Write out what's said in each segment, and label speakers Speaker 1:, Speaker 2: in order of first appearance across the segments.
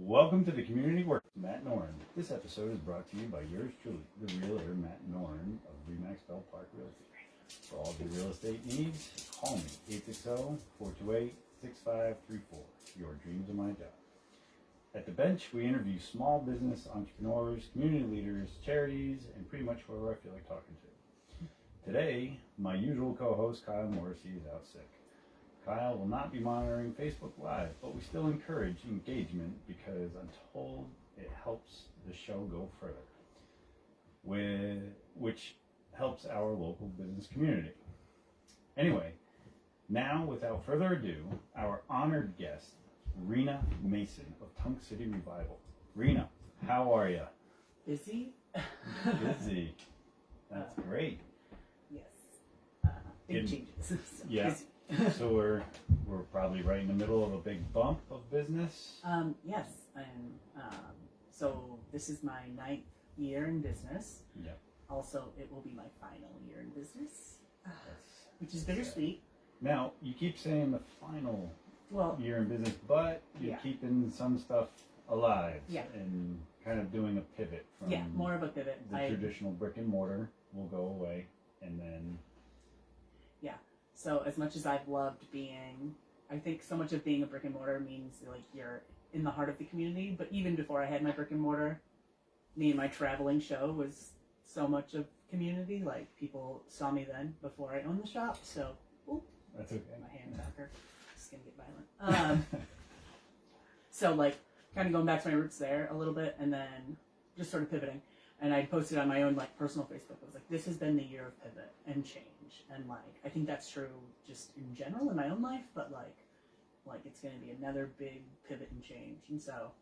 Speaker 1: Welcome to the Community Work, Matt Noren. This episode is brought to you by yours truly, the realtor Matt Noren of Remax Bell Park Realty. For all of your real estate needs, call me 860-428-6534. Your dreams are my job. At the bench, we interview small business entrepreneurs, community leaders, charities, and pretty much whoever I feel like talking to. Today, my usual co-host Kyle Morrissey is out sick. Kyle will not be monitoring Facebook Live, but we still encourage engagement because I'm told it helps the show go further, which helps our local business community. Anyway, now without further ado, our honored guest, Rena Masson of Tunk City Revival. Rena, how are you?
Speaker 2: Busy?
Speaker 1: Busy. That's great.
Speaker 2: Yes. Big changes. So
Speaker 1: yeah.
Speaker 2: busy.
Speaker 1: So we're probably right in the middle of a big bump of business.
Speaker 2: Yes, and so this is my 9th year in business.
Speaker 1: Yeah.
Speaker 2: Also, it will be my final year in business, which is bittersweet.
Speaker 1: Now you keep saying the final year in business, but you're keeping some stuff alive.
Speaker 2: Yeah.
Speaker 1: And kind of doing a pivot from
Speaker 2: more of a pivot.
Speaker 1: The traditional brick and mortar will go away, and then.
Speaker 2: Yeah. So as much as I've loved being, I think so much of being a brick and mortar means like you're in the heart of the community. But even before I had my brick and mortar, me and my traveling show was so much of community. Like people saw me then before I owned the shop. So,
Speaker 1: that's okay.
Speaker 2: My hand talker. Just gonna get violent. So like kind of going back to my roots there a little bit, and then just sort of pivoting. And I posted on my own like personal Facebook. I was like, this has been the year of pivot and change. And like, I think that's true just in general in my own life, but like it's going to be another big pivot and change. And so,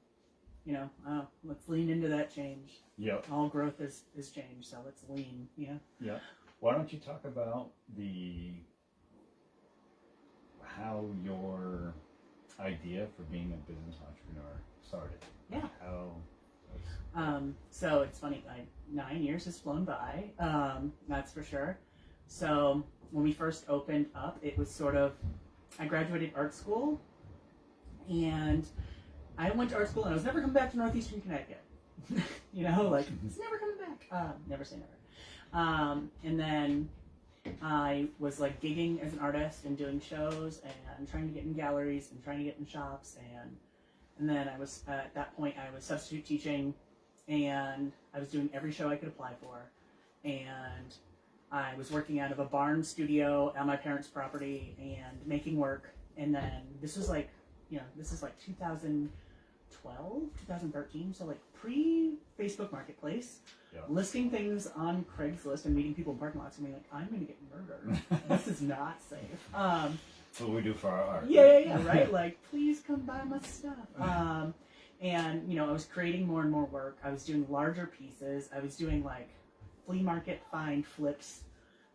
Speaker 2: let's lean into that change.
Speaker 1: Yep.
Speaker 2: All growth is change. So let's lean. Yeah.
Speaker 1: Yeah. Why don't you talk about how your idea for being a business entrepreneur started?
Speaker 2: Yeah. So it's funny, 9 years has flown by, that's for sure. So when we first opened up, it was sort of, I graduated art school, and I went to art school, and I was never coming back to Northeastern Connecticut. It's never coming back. Never say never. And then I was like gigging as an artist and doing shows and trying to get in galleries and trying to get in shops, and then I was, at that point, I was substitute teaching, and I was doing every show I could apply for, and I was working out of a barn studio on my parents' property and making work. And then this is like 2012, 2013, so like pre-Facebook Marketplace, listing things on Craigslist and meeting people in parking lots and being like, I'm going to get murdered. This is not safe.
Speaker 1: That's what we do for our art.
Speaker 2: Yeah, right? Like, please come buy my stuff. And, I was creating more and more work. I was doing larger pieces. I was doing, like, flea market find flips.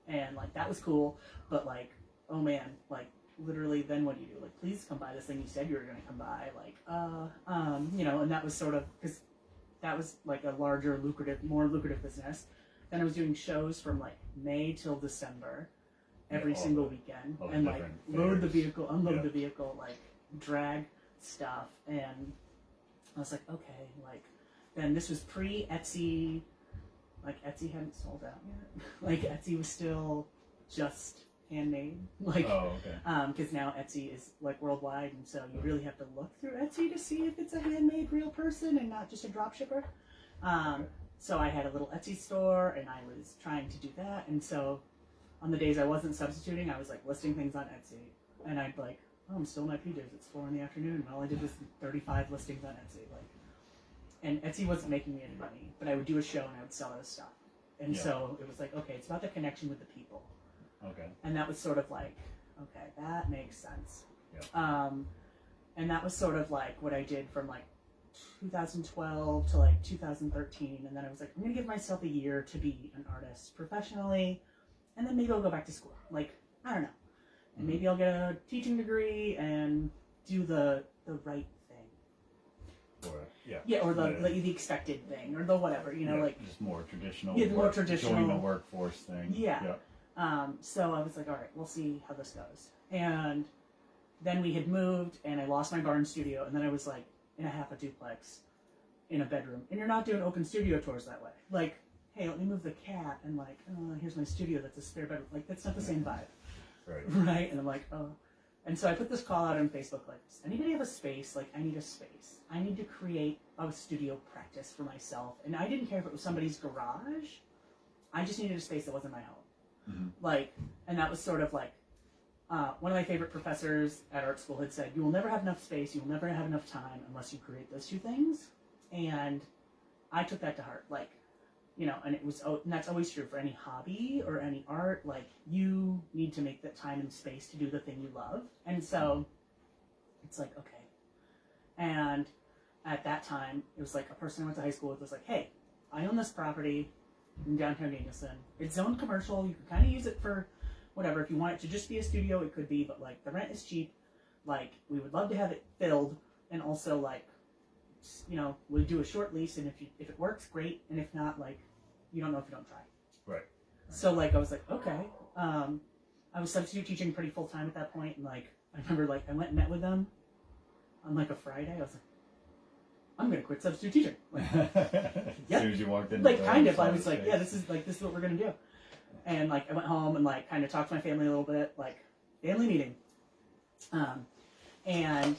Speaker 2: And, like, that was cool. But, like, oh, man, like, literally, then what do you do? Like, please come buy this thing you said you were going to come buy. Like, and that was sort of, because that was, like, a larger, more lucrative business. Then I was doing shows from, like, May till December. Every single weekend, and like load the vehicle, unload the vehicle, like drag stuff, and I was like, okay, like then this was pre-Etsy, like Etsy hadn't sold out yet, like Etsy was still just handmade, like because now Etsy is like worldwide, and so you really have to look through Etsy to see if it's a handmade real person and not just a drop shipper. So I had a little Etsy store, and I was trying to do that, and so. On the days I wasn't substituting, I was like listing things on Etsy, and I'd like, I'm still in my PJs. It's 4 PM, and all I did was 35 listings on Etsy, and Etsy wasn't making me any money, but I would do a show and I would sell those stuff, and so it was like, okay, it's about the connection with the people, and that was sort of like, okay, that makes sense, and that was sort of like what I did from like 2012 to like 2013, and then I was like, I'm gonna give myself a year to be an artist professionally. And then maybe I'll go back to school. Like, I don't know. And maybe I'll get a teaching degree and do the right thing. Or the expected thing, or the whatever, like
Speaker 1: just more traditional.
Speaker 2: Yeah, the more traditional.
Speaker 1: Join the workforce thing.
Speaker 2: Yeah. So I was like, all right, we'll see how this goes. And then we had moved, and I lost my barn studio, and then I was like, in a half a duplex in a bedroom, and you're not doing open studio tours that way. Like, hey, let me move the cat, and like, oh, here's my studio that's a spare bedroom. Like, that's not the same vibe.
Speaker 1: Right.
Speaker 2: Right? And I'm like, oh. And so I put this call out on Facebook, like, does anybody have a space? Like, I need a space. I need to create a studio practice for myself. And I didn't care if it was somebody's garage. I just needed a space that wasn't my home.
Speaker 1: Mm-hmm.
Speaker 2: Like, and that was sort of like, one of my favorite professors at art school had said, you will never have enough space, you will never have enough time unless you create those two things. And I took that to heart. Like, you know, and and that's always true for any hobby or any art. Like, you need to make that time and space to do the thing you love. And so it's like, okay. And at that time, it was like a person I went to high school with was like, hey, I own this property in downtown Danielson. It's zoned commercial. You can kind of use it for whatever. If you want it to just be a studio, it could be. But, like, the rent is cheap. Like, we would love to have it filled. And also, like, you know, we'll do a short lease. And if it works, great. And if not, like, you don't know if you don't try.
Speaker 1: Right.
Speaker 2: So, like, I was like, okay. I was substitute teaching pretty full time at that point. And, like, I remember, like, I went and met with them on, like, a Friday. I was like, I'm going to quit substitute teaching. Like,
Speaker 1: yeah. As soon as you walked in.
Speaker 2: Like, kind of. I was like, yeah, this is what we're going to do. And, like, I went home and, like, kind of talked to my family a little bit, like, family meeting. And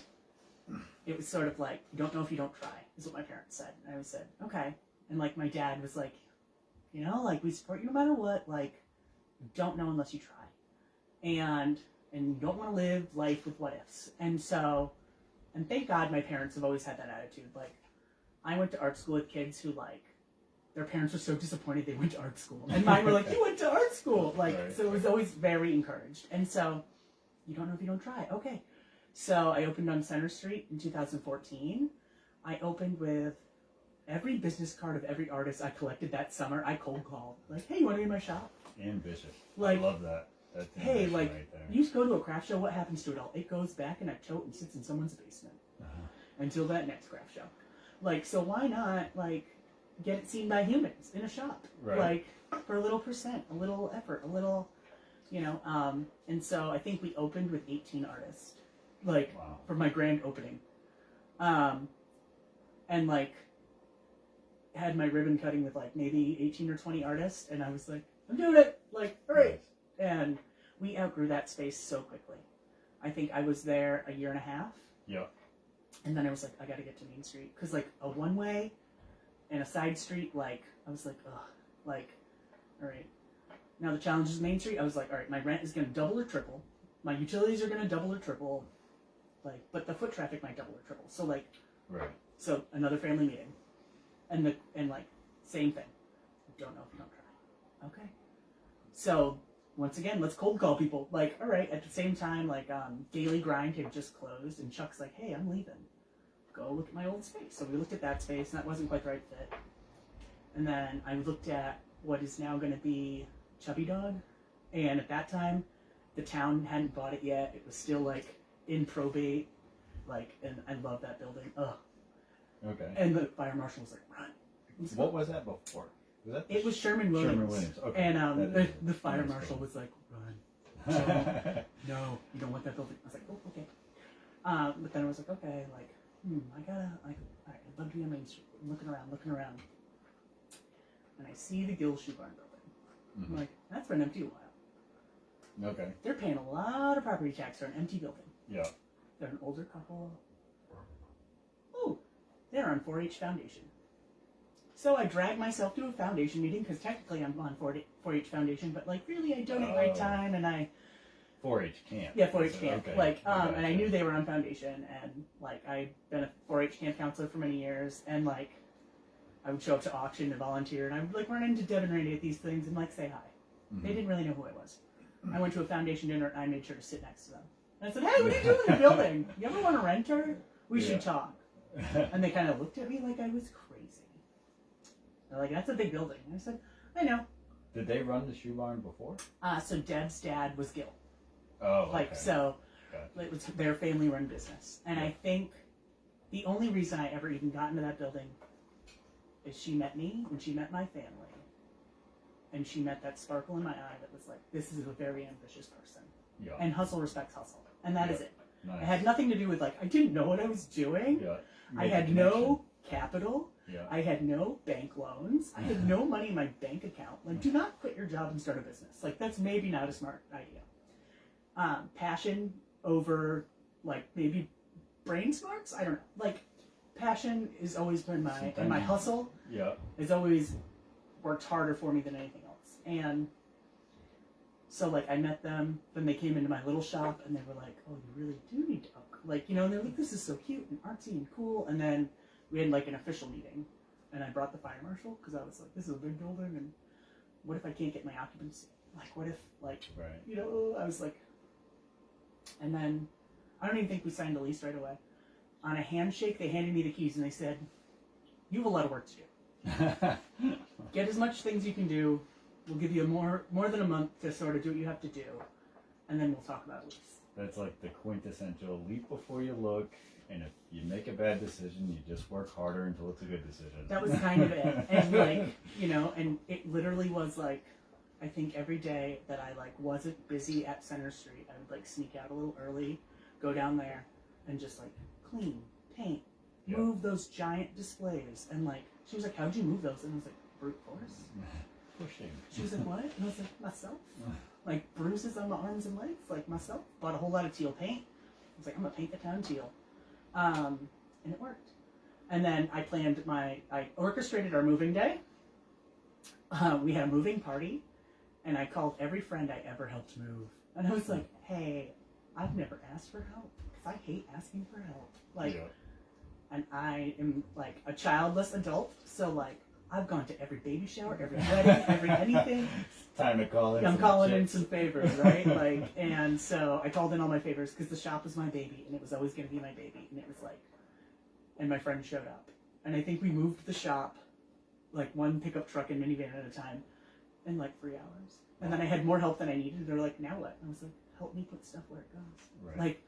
Speaker 2: it was sort of like, you don't know if you don't try, is what my parents said. And I said, okay. And, like, my dad was like, you know, like, we support you no matter what. Like, you don't know unless you try. And you don't want to live life with what ifs. And so, and thank God my parents have always had that attitude. Like, I went to art school with kids who, like, their parents were so disappointed they went to art school. And mine were like, you went to art school. Like, right. So it was always very encouraged. And so, you don't know if you don't try. Okay. So I opened on Center Street in 2014. I opened with every business card of every artist I collected that summer. I cold called. Like, hey, you want to be in my shop?
Speaker 1: Ambitious.
Speaker 2: Like,
Speaker 1: I love that. That's
Speaker 2: hey, like,
Speaker 1: right there.
Speaker 2: you go to a craft show, what happens to it all? It goes back in a tote and sits in someone's basement until that next craft show. Like, so why not, like, get it seen by humans in a shop?
Speaker 1: Right.
Speaker 2: Like, for a little percent, a little effort, a little, you know. And so I think we opened with 18 artists, like,
Speaker 1: wow.
Speaker 2: For my grand opening. And, like, had my ribbon cutting with, like, maybe 18 or 20 artists, and I was like, I'm doing it! Like, all right! Nice. And we outgrew that space so quickly. I think I was there a year and a half.
Speaker 1: Yeah.
Speaker 2: And then I was like, I gotta get to Main Street. Because, like, a one-way and a side street, like, I was like, ugh. Like, all right. Now the challenge is Main Street. I was like, all right, my rent is gonna double or triple. My utilities are gonna double or triple. Like, but the foot traffic might double or triple. So, like,
Speaker 1: right.
Speaker 2: So another family meeting. And like, same thing. Don't know if you don't try. Okay. So, once again, let's cold call people. Like, all right, at the same time, like, Daily Grind had just closed, and Chuck's like, hey, I'm leaving. Go look at my old space. So we looked at that space, and that wasn't quite the right fit. And then I looked at what is now going to be Chubby Dog, and at that time, the town hadn't bought it yet. It was still, like, in probate, like, and I love that building. Ugh.
Speaker 1: Okay.
Speaker 2: And the fire marshal was like, run.
Speaker 1: What was that before?
Speaker 2: It was Sherman Williams.
Speaker 1: Sherman Williams. Okay.
Speaker 2: And the fire marshal was like, run. No, you don't want that building. I was like, oh, okay. But then I was like, okay, like, I gotta, like, all right, I'd love to be on Main Street. I'm looking around. And I see the Gill Shoe Barn building. I'm like, that's been empty a while.
Speaker 1: Okay.
Speaker 2: They're paying a lot of property tax for an empty building.
Speaker 1: Yeah.
Speaker 2: They're an older couple. Oh, they're on 4-H Foundation. So I dragged myself to a foundation meeting, because technically I'm on 4-H Foundation, but, like, really I donate my time, and I...
Speaker 1: 4-H camp.
Speaker 2: Yeah, 4-H camp.
Speaker 1: Okay.
Speaker 2: Like, and I knew they were on foundation, and, like, I'd been a 4-H camp counselor for many years, and, like, I would show up to auction and volunteer, and I would, like, run into Deb and Randy at these things and, like, say hi. They didn't really know who I was. I went to a foundation dinner, and I made sure to sit next to them. And I said, hey, what are you doing in the building? You ever want to rent her? We should talk. And they kind of looked at me like I was crazy. They're like, that's a big building. And I said, I know.
Speaker 1: Did they run the shoe barn before?
Speaker 2: So Deb's dad was Gil.
Speaker 1: Oh, okay.
Speaker 2: Like, so it was their family-run business. And I think the only reason I ever even got into that building is she met me, and she met my family. And she met that sparkle in my eye that was like, this is a very ambitious person. Yeah. And hustle respects hustle. And that is it. Nice. It had nothing to do with, like, I didn't know what I was doing. Yeah. I had no capital.
Speaker 1: Yeah.
Speaker 2: I had no bank loans. I had no money in my bank account. Like, do not quit your job and start a business. Like, that's maybe not a smart idea. Passion over, like, maybe brain smarts? I don't know. Like, passion has always been my hustle.
Speaker 1: Yeah.
Speaker 2: Has always worked harder for me than anything else. And so, like, I met them, then they came into my little shop, and they were like, oh, you really do need to upgrade. Like, you know, and they're like, this is so cute and artsy and cool. And then we had, like, an official meeting, and I brought the fire marshal, because I was like, this is a big building, and what if I can't get my occupancy? Like, what if, like, you know, I was like, and then I don't even think we signed a lease right away. On a handshake, they handed me the keys, and they said, you have a lot of work to do. Get as much things you can do. We'll give you more than a month to sort of do what you have to do, and then we'll talk about a lease.
Speaker 1: That's like the quintessential leap before you look, and if you make a bad decision, you just work harder until it's a good decision. That was kind of it. And, like, you know, and it literally was like, I think every day that I, like, wasn't busy at Center Street, I would, like, sneak out a little early, go down there, and just, like, clean, paint, move those giant displays. And, like, she was like, how'd you move those? And I was like, brute force. Pushing. She was like, what? And I was like, myself. Like, bruises on my arms and legs, like myself. Bought a whole lot of teal paint. I was like, I'm gonna paint the town teal. And it worked. And then I orchestrated our moving day. We had a moving party, and I called every friend I ever helped move. And I was like, hey, I've never asked for help, because I hate asking for help. Like, and I am, like, a childless adult, so, like, I've gone to every baby shower, every wedding, every anything. Time to call in.
Speaker 2: I'm calling in some favors, right? Like, and so I called in all my favors because the shop was my baby, and it was always going to be my baby. And it was like, and my friend showed up, and I think we moved the shop, like, one pickup truck and minivan at a time, in like 3 hours. And then I had more help than I needed. They're like, now what? And I was like, help me put stuff where it goes. Right. Like,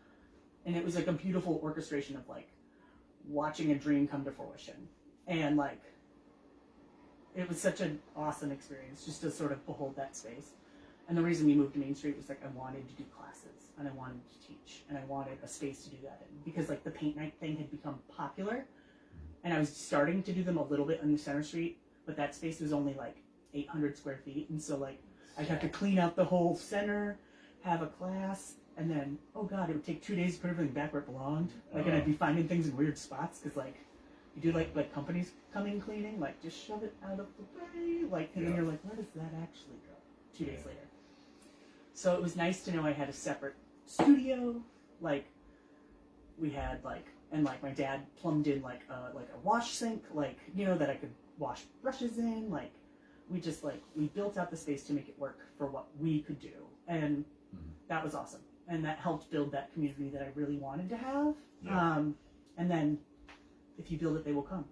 Speaker 2: and it was like a beautiful orchestration of, like, watching a dream come to fruition, and, like, it was such an awesome experience just to sort of behold that space. And the reason we moved to Main Street was, like, I wanted to do classes, and I wanted to teach, and I wanted a space to do that in, because, like, the paint night thing had become popular, and I was starting to do them a little bit on Center Street, but that space was only, like, 800 square feet, and so, like, I'd have to clean out the whole center, have a class, and then, oh god, it would take 2 days to put everything back where it belonged. Like, and I'd be finding things in weird spots, because, like, you do, like companies coming cleaning, like, just shove it out of the way, like, and then you're like, where does that actually go? 2 days later. So it was nice to know I had a separate studio, like, we had, like, and, like, my dad plumbed in, like a wash sink, like, you know, that I could wash brushes in, like, we just, like, we built out the space to make it work for what we could do, and that was awesome, and that helped build that community that I really wanted to have, and then, if you build it, they will come,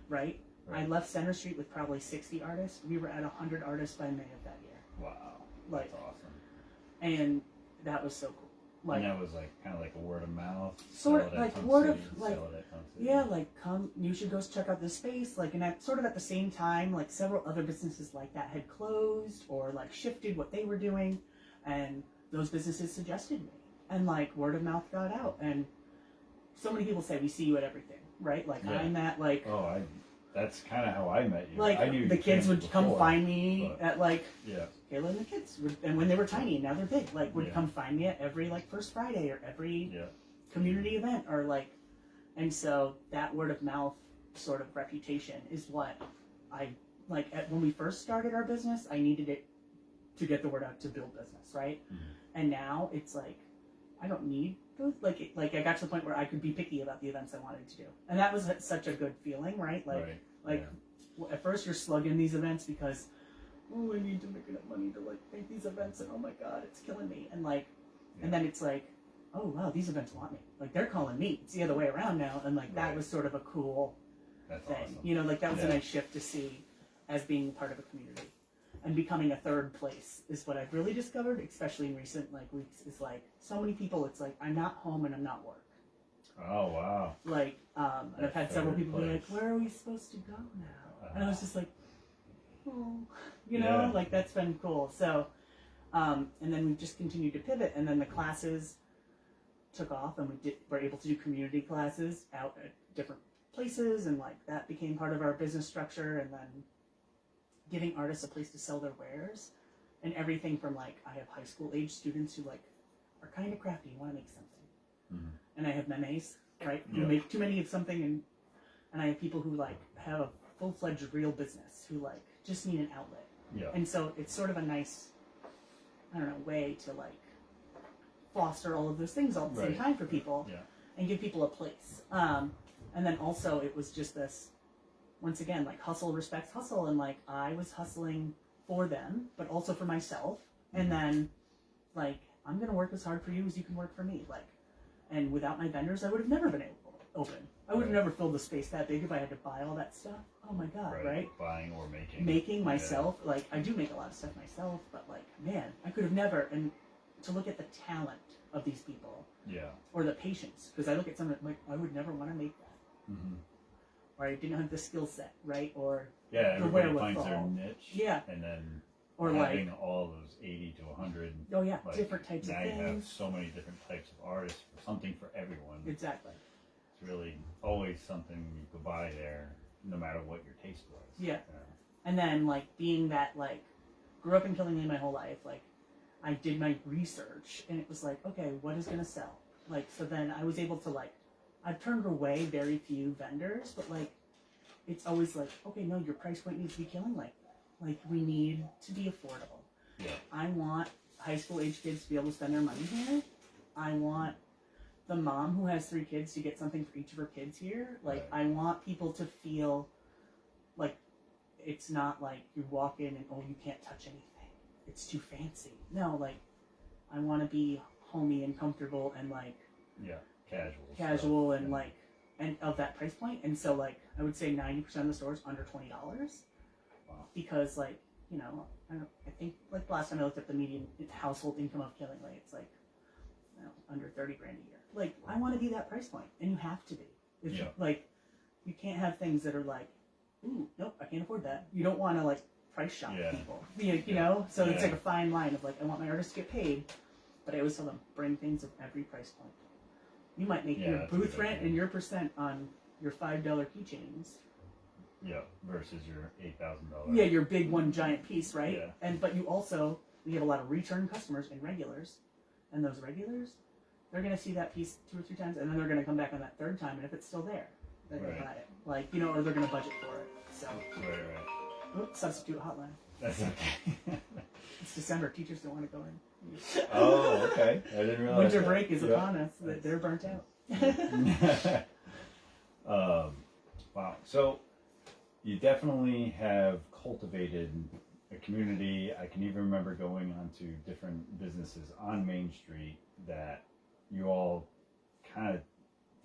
Speaker 2: right? I left Center Street with probably 60 artists. We were at 100 artists by May of that year.
Speaker 1: Wow,
Speaker 2: like,
Speaker 1: that's awesome.
Speaker 2: And that was so cool. Like,
Speaker 1: and that was, like, kind of like a word of mouth.
Speaker 2: Sort of like word of, like, yeah, like, come, you should go check out this space. Like, and at sort of at the same time, like, several other businesses like that had closed or, like, shifted what they were doing, and those businesses suggested me, and, like, word of mouth got out, and so many people say we see you at everything. Right, like, I'm that, like,
Speaker 1: that's kind of how I met you.
Speaker 2: Like,
Speaker 1: I knew
Speaker 2: the kids would come find me at, like,
Speaker 1: Kayla
Speaker 2: and the kids would, and when they were tiny, now they're big, like, would come find me at every, like, First Friday or every community event, or, like, and so that word of mouth sort of reputation is what I, like, when we first started our business, I needed it to get the word out to build business, right? And now it's like, I don't need those, like I got to the point where I could be picky about the events I wanted to do, and that was such a good feeling, right? Like, at first you're slugging these events because, oh, I need to make enough money to, like, make these events, and oh my god, it's killing me, and, like, and then it's like, oh wow, these events want me, like, they're calling me. It's the other way around now, and, like, that was sort of a cool thing, awesome. You know, like, that was a nice shift to see as being part of a community. And becoming a third place is what I've really discovered, especially in recent, like, weeks, is, like, so many people, it's like, I'm not home and I'm not work.
Speaker 1: Oh, wow.
Speaker 2: Like, and I've had several people be like, where are we supposed to go now? And I was just like, oh, you know, like, that's been cool. So, and then we've just continued to pivot, and then the classes took off, and were able to do community classes out at different places, and like that became part of our business structure, and then giving artists a place to sell their wares, and everything from like I have high school age students who like are kind of crafty and want to make something, and I have memes, right, who make too many of something, and I have people who like have a full-fledged real business who like just need an outlet, and so it's sort of a nice, I don't know, way to like foster all of those things all at the same time for people, and give people a place. And then also it was just this, once again, like hustle respects hustle, and like I was hustling for them, but also for myself, and then like I'm gonna work as hard for you as you can work for me, like, and without my vendors I would have never been able to open. I would have never filled the space that big if I had to buy all that stuff. Oh my god, right?
Speaker 1: Buying or making.
Speaker 2: Making myself, like I do make a lot of stuff myself, but like man, I could have never. And to look at the talent of these people, or the patience, because I look at some like I would never want to make that. Or I didn't have the skill set, right? Or the
Speaker 1: everybody
Speaker 2: wherewithal.
Speaker 1: finds their niche. And then
Speaker 2: or
Speaker 1: having
Speaker 2: like
Speaker 1: all those 80 to 100. Like,
Speaker 2: different types of
Speaker 1: now
Speaker 2: things.
Speaker 1: you have so many different types of artists, for something for everyone.
Speaker 2: Exactly.
Speaker 1: It's really always something you could buy there, no matter what your taste was.
Speaker 2: Yeah. And then like being that like grew up in Killingley my whole life, like I did my research and it was like, okay, what is gonna sell? Like so then I was able to like I've turned away very few vendors, but like it's always like, okay, no, your price point needs to be Killingley. Like we need to be affordable. I want high school age kids to be able to spend their money here. I want the mom who has 3 kids to get something for each of her kids here. Like I want people to feel like it's not like you walk in and, oh, you can't touch anything. It's too fancy. No, like, I want to be homey and comfortable and, like... Casual and, like, and of that price point. And so, like, I would say 90% of the stores under $20. Wow. Because, like, you know, I think, like, last time I looked at the median household income of Killingley, it's, like, you know, under 30 grand a year. Like, I want to be that price point. And you have to be. If you, like, you can't have things that are, like, ooh, nope, I can't afford that. You don't want to like price shop people, you know. So it's like a fine line of like, I want my artists to get paid, but I always tell them bring things of every price point. You might make your booth rent and your percent on your $5 keychains.
Speaker 1: Versus your $8,000.
Speaker 2: Your big one giant piece, right? And but you also we have a lot of return customers and regulars, and those regulars, they're gonna see that piece 2 or 3 times, and then they're gonna come back on that 3rd time, and if it's still there, they're gonna buy it. Like, you know, or they're gonna budget for it. So Oops, substitute hotline.
Speaker 1: That's okay.
Speaker 2: It's December, teachers don't want to go in.
Speaker 1: Oh, okay. I didn't realize
Speaker 2: winter break is upon us. They're burnt out.
Speaker 1: Wow. So you definitely have cultivated a community. I can even remember going onto different businesses on Main Street that you all kind of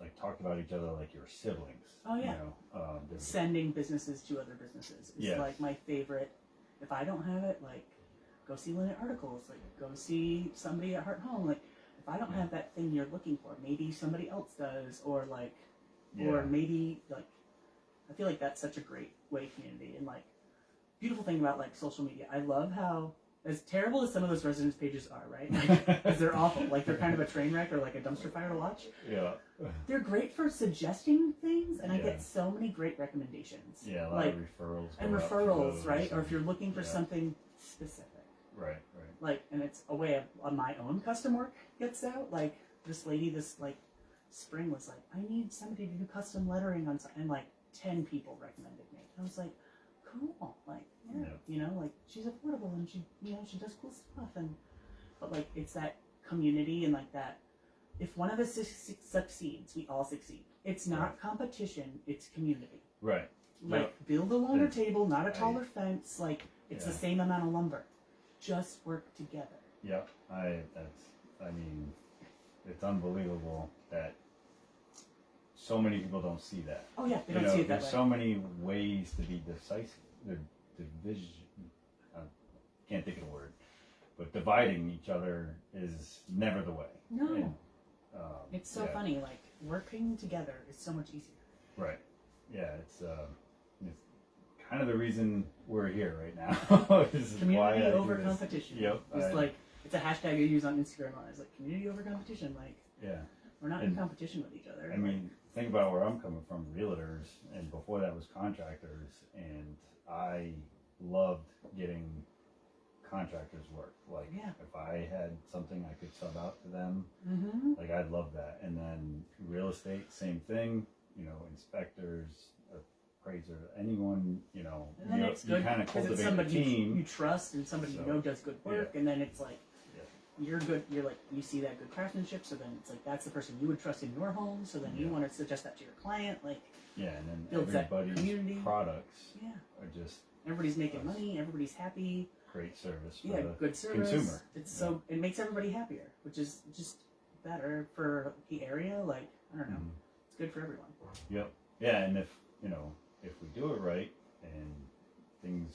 Speaker 1: like talked about each other like you were siblings.
Speaker 2: Oh yeah.
Speaker 1: You know,
Speaker 2: sending businesses to other businesses is like my favorite. If I don't have it, like go see Lynette Articles, like go see somebody at Heart Home. Like if I don't have that thing you're looking for, maybe somebody else does, or like, or maybe like, I feel like that's such a great way of community. And like, beautiful thing about like social media, I love how, as terrible as some of those residence pages are, right? Like, 'cause they're awful. Like they're kind of a train wreck or like a dumpster fire to watch.
Speaker 1: Yeah.
Speaker 2: They're great for suggesting things, and I get so many great recommendations.
Speaker 1: Yeah, a lot of referrals.
Speaker 2: And referrals, right? Or if you're looking for something specific.
Speaker 1: Right.
Speaker 2: Like, and it's a way of my own custom work gets out. Like this lady, this like spring was like, I need somebody to do custom lettering on something, and like 10 people recommended me. I was like, cool, like, you know, like she's affordable and she, you know, she does cool stuff, and but like it's that community and like that. If one of us succeeds, we all succeed. It's not competition; it's community.
Speaker 1: Right.
Speaker 2: Like build a longer table, not a taller fence. Like it's the same amount of lumber. Just work together.
Speaker 1: Yep. I mean, it's unbelievable that so many people don't see that.
Speaker 2: Oh yeah, they don't see it that way.
Speaker 1: There's so many ways to be decisive. The division, I can't think of the word, but dividing each other is never the way.
Speaker 2: No.
Speaker 1: And,
Speaker 2: it's so funny. Like working together is so much easier.
Speaker 1: Right. Yeah. It's kind of the reason we're here right now. This is
Speaker 2: community
Speaker 1: why
Speaker 2: over competition.
Speaker 1: Yep.
Speaker 2: It's like it's a hashtag I use on Instagram. It's like community over competition. Like we're not in competition with each other.
Speaker 1: I mean, think about where I'm coming from, realtors, and before that was contractors, and I loved getting contractors work. Like, if I had something I could sub out to them, like, I'd love that. And then real estate, same thing, you know, inspectors, appraiser, anyone, you know,
Speaker 2: and then it's good
Speaker 1: kind of
Speaker 2: because it's
Speaker 1: cultivate a
Speaker 2: somebody
Speaker 1: team.
Speaker 2: you trust and somebody you know does good work, and then it's like, you're good, you're like, you see that good craftsmanship, so then it's like, that's the person you would trust in your home, so then you want to suggest that to your client, like,
Speaker 1: and then
Speaker 2: builds that
Speaker 1: everybody's
Speaker 2: community.
Speaker 1: products are just
Speaker 2: everybody's making money, everybody's happy.
Speaker 1: great service for
Speaker 2: the good service.
Speaker 1: consumer.
Speaker 2: It's so, it makes everybody happier, which is just better for the area. Like, I don't know, it's good for everyone.
Speaker 1: Yep. Yeah, and if, you know, if we do it right and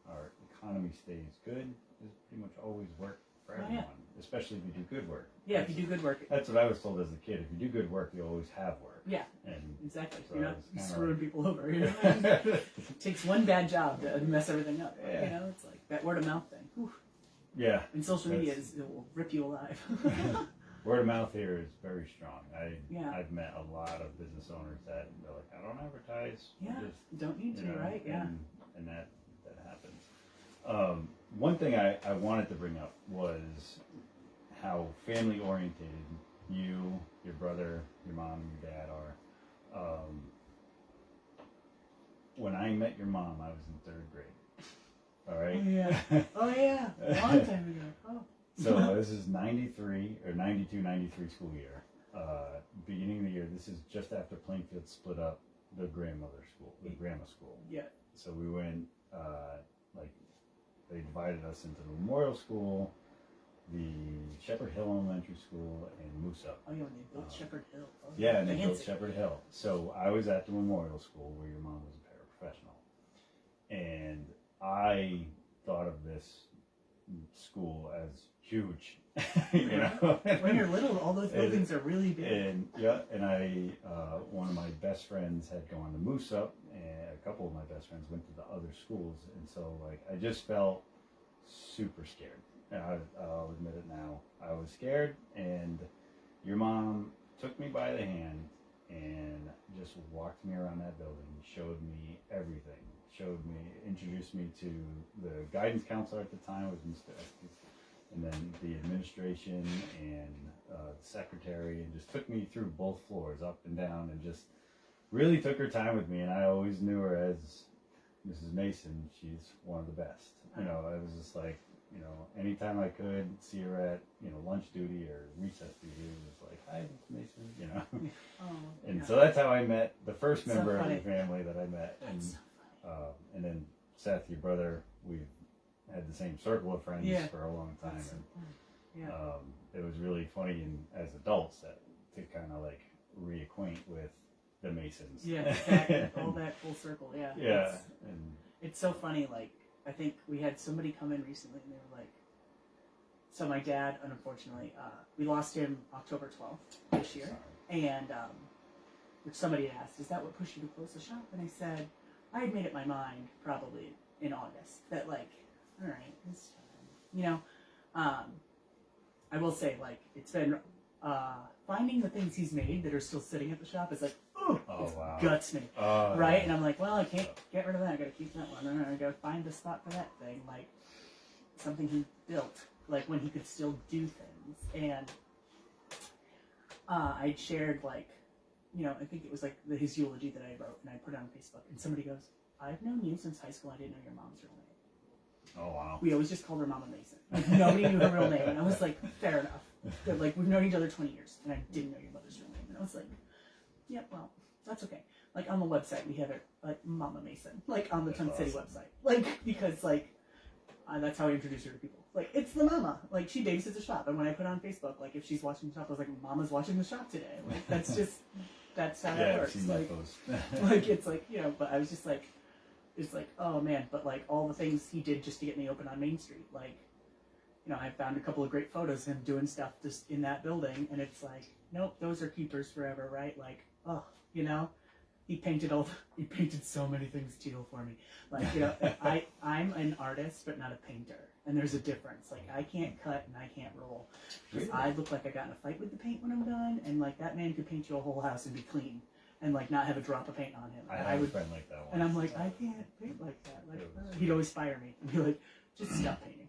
Speaker 1: our economy stays good, it's pretty much always work for everyone, especially if you do good work.
Speaker 2: Yeah, if you do good work.
Speaker 1: That's what I was told as a kid. If you do good work, you always have work.
Speaker 2: Yeah,
Speaker 1: and
Speaker 2: exactly.
Speaker 1: So
Speaker 2: You're not screwing people over. You know? It takes one bad job to mess everything up. You know, it's like that word of mouth thing. Whew.
Speaker 1: Yeah.
Speaker 2: And social media it will rip you alive.
Speaker 1: Word of mouth here is very strong.
Speaker 2: I've
Speaker 1: met a lot of business owners that they're like, I don't advertise.
Speaker 2: Yeah, don't need to, right? Yeah.
Speaker 1: And that happens. One thing I wanted to bring up was how family oriented you, your brother, your mom, and your dad are. When I met your mom, I was in 3rd grade. All right?
Speaker 2: Oh yeah. Long time ago. Oh.
Speaker 1: So this is 93 or 92, 93 school year. Beginning of the year, this is just after Plainfield split up the grandma school.
Speaker 2: Yeah.
Speaker 1: So we went, they divided us into the Memorial School, the Shepherd Hill Elementary School, and Moose Up.
Speaker 2: Oh yeah, when they built Shepherd Hill. Oh,
Speaker 1: yeah, and they built Shepherd Hill. So I was at the Memorial School where your mom was a paraprofessional. And I thought of this school as huge. You know,
Speaker 2: when you're little, all those buildings are really big.
Speaker 1: And one of my best friends had gone to Moose Up, and a couple of my best friends went to the other schools, and so like I just felt super scared. I'll admit it now. I was scared, and your mom took me by the hand and just walked me around that building, showed me everything, introduced me to the guidance counselor at the time, was Mr. Estes, and then the administration and the secretary, and just took me through both floors, up and down, and just really took her time with me. And I always knew her as Mrs. Mason. She's one of the best. You know, I was just like, you know, anytime I could see her at, you know, lunch duty or recess duty, it was like, hi, Mrs. Mason, you know. And so that's how I met the first member of the family that I met. And then Seth, your brother, we've had the same circle of friends for a long time. It was really funny as adults to kind of like reacquaint with the Masons.
Speaker 2: Yeah, exactly. All that full circle. Yeah.
Speaker 1: Yeah.
Speaker 2: It's so funny. Like, I think we had somebody come in recently, and they were like, so my dad, unfortunately, we lost him October 12th this year.
Speaker 1: Sorry.
Speaker 2: And which somebody had asked, is that what pushed you to close the shop? And I said, I had made up my mind probably in August that, like, all right, this time, you know. I will say, like, it's been finding the things he's made that are still sitting at the shop is like,
Speaker 1: wow.
Speaker 2: Guts me, right? And I'm like, well, I can't get rid of that. I got to keep that one. I got to find a spot for that thing, like something he built, like when he could still do things. And I shared, like, you know, I think it was like his eulogy that I wrote, and I put it on Facebook. And somebody goes, I've known you since high school. I didn't know your mom's real name.
Speaker 1: Oh, wow.
Speaker 2: We always just called her Mama Mason. Like, nobody knew her real name. And I was like, fair enough. But, like, we've known each other 20 years, and I didn't know your mother's real name. And I was like, yeah, well, that's okay. Like, on the website, we have it, like, Mama Mason. Like, on the Tunk City website. Like, because, like, that's how I introduce her to people. Like, it's the mama. Like, she babysits the shop. And when I put on Facebook, like, if she's watching the shop, I was like, Mama's watching the shop today. Like, that's just, that's how that works. Like, like, it's like, you know, but I was just like, it's like, oh, man. But, like, all the things he did just to get me open on Main Street. Like, you know, I found a couple of great photos of him doing stuff just in that building. And it's like, nope, those are keepers forever, right? Like, oh, you know, he painted so many things teal for me. Like, you know, I'm an artist, but not a painter. And there's a difference. Like, I can't cut and I can't roll. Because I look like I got in a fight with the paint when I'm done. And, like, that man could paint you a whole house and be clean. and like not have a drop of paint on him.
Speaker 1: I had a friend like that one.
Speaker 2: And I'm like, I can't paint like that. Like he'd always fire me and be like, just stop painting.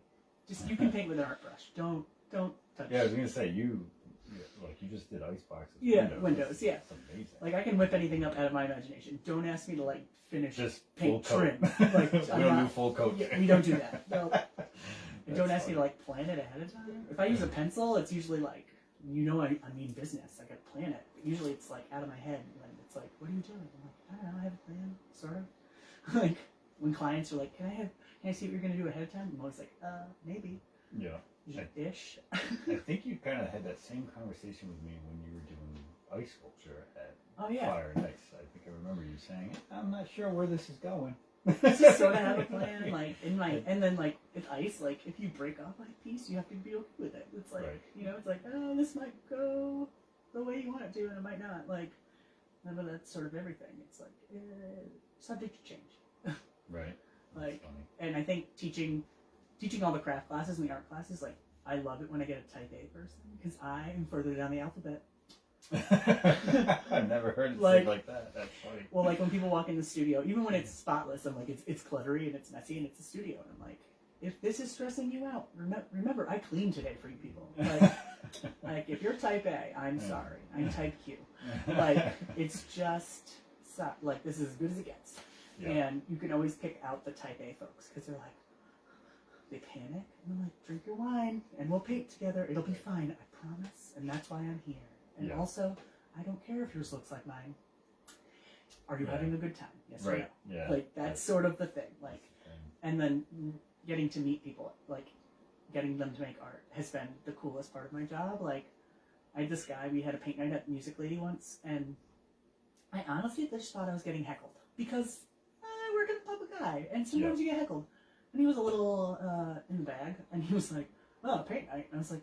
Speaker 2: Just you can paint with an art brush. Don't touch.
Speaker 1: Yeah, I was gonna say you just did ice boxes.
Speaker 2: Yeah, windows. Yeah,
Speaker 1: it's amazing.
Speaker 2: Like I can whip anything up out of my imagination. Don't ask me to like finish
Speaker 1: just
Speaker 2: paint
Speaker 1: full
Speaker 2: trim.
Speaker 1: coat.
Speaker 2: Like
Speaker 1: we don't do full coat.
Speaker 2: Yeah, we don't do that. No. And don't ask me to like plan it ahead of time. If I use a pencil, it's usually like I mean business. I gotta plan it. But usually it's like out of my head. When it's like, what are you doing? I'm like, I don't know. I have a plan, sort of. Like when clients are like, can I see what you're gonna do ahead of time? I'm always like, maybe.
Speaker 1: Yeah.
Speaker 2: Ish.
Speaker 1: I think you kind of had that same conversation with me when you were doing ice sculpture at Fire and Ice. I think I remember you saying, I'm not sure where this is going.
Speaker 2: I just sort of have a plan, like and then like with ice, like if you break off a piece, you have to be okay with it. It's like it's like, oh, this might go the way you want it to, and it might not. Like, but that's sort of everything. It's like subject to change.
Speaker 1: Right.
Speaker 2: Like, and I think teaching all the craft classes and the art classes, like I love it when I get a type A person because I am further down the alphabet.
Speaker 1: I've never heard it said like that. That's funny.
Speaker 2: Well, like when people walk in the studio, even when it's spotless, I'm like, it's cluttery and it's messy and it's a studio, and I'm like, if this is stressing you out, remember I cleaned today for you people. Like if you're type A, I'm sorry, I'm type Q. Like it's just like this is as good as it gets, and you can always pick out the type A folks because they're like, they panic, and I'm like, drink your wine and we'll paint together. It'll be fine, I promise, and that's why I'm here. And also, I don't care if yours looks like mine. Are you having a good time? Yes or no?
Speaker 1: Yeah.
Speaker 2: Like, that's sort of the thing. Like, and then getting to meet people, like, getting them to make art has been the coolest part of my job. Like, I had this guy, we had a paint night at Music Lady once, and I honestly just thought I was getting heckled. Because I work in the public eye, and sometimes you get heckled. And he was a little in the bag, and he was like, oh, paint night. And I was like,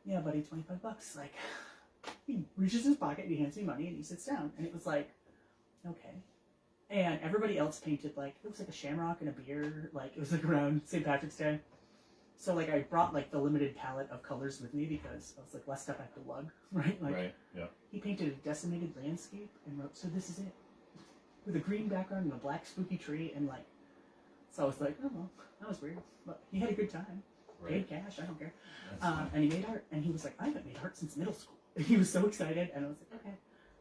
Speaker 2: yeah, buddy, $25. Like... He reaches in his pocket, and he hands me money, and he sits down. And it was like, okay. And everybody else painted, like, it was like a shamrock and a beer. Like, it was like around St. Patrick's Day. So, like, I brought, like, the limited palette of colors with me because I was like, less stuff I have to lug, right? Like, he painted a decimated landscape and wrote, so this is it. With a green background and a black spooky tree. And, like, so I was like, oh, well, that was weird. But he had a good time. Paid cash, I don't care. And he made art. And he was like, I haven't made art since middle school. He was so excited, and I was like, okay.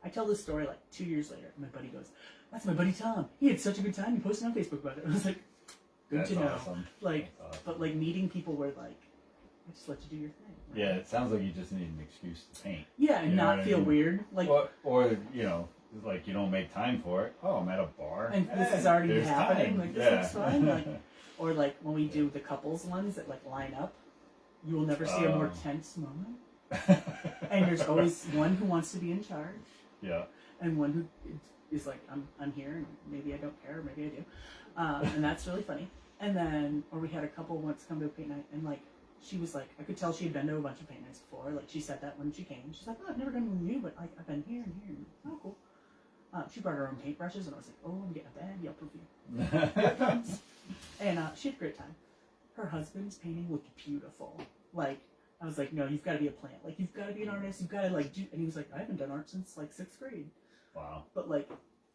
Speaker 2: I tell this story like 2 years later, and my buddy goes, that's my buddy Tom. He had such a good time. He posted on Facebook about it. I was like, good to know. Awesome. Like, but like meeting people where like, I just let you do your thing. Right?
Speaker 1: Yeah, it sounds like you just need an excuse to paint.
Speaker 2: Yeah, and not feel weird. Like,
Speaker 1: or like you don't make time for it. Oh, I'm at a bar.
Speaker 2: And this is already happening.
Speaker 1: Time.
Speaker 2: Like, this looks fun. Like, or like when we do the couples ones that like line up, you will never see a more tense moment. And there's always one who wants to be in charge, and one who is like, I'm here, and maybe I don't care, or maybe I do, and that's really funny. And then, or we had a couple once come to a paint night, and like she was like, I could tell she had been to a bunch of paint nights before. Like she said that when she came, she's like, oh, I've never done one with you, but like I've been here and here. And, oh, cool. She brought her own paintbrushes, and I was like, oh, I'm getting a bad Yelp review. Here it comes. And she had a great time. Her husband's painting looked beautiful. Like. I was like, no, you've got to be a plant. Like, you've got to be an artist. You've got to, like, do... And he was like, I haven't done art since, like, 6th grade.
Speaker 1: Wow.
Speaker 2: But, like,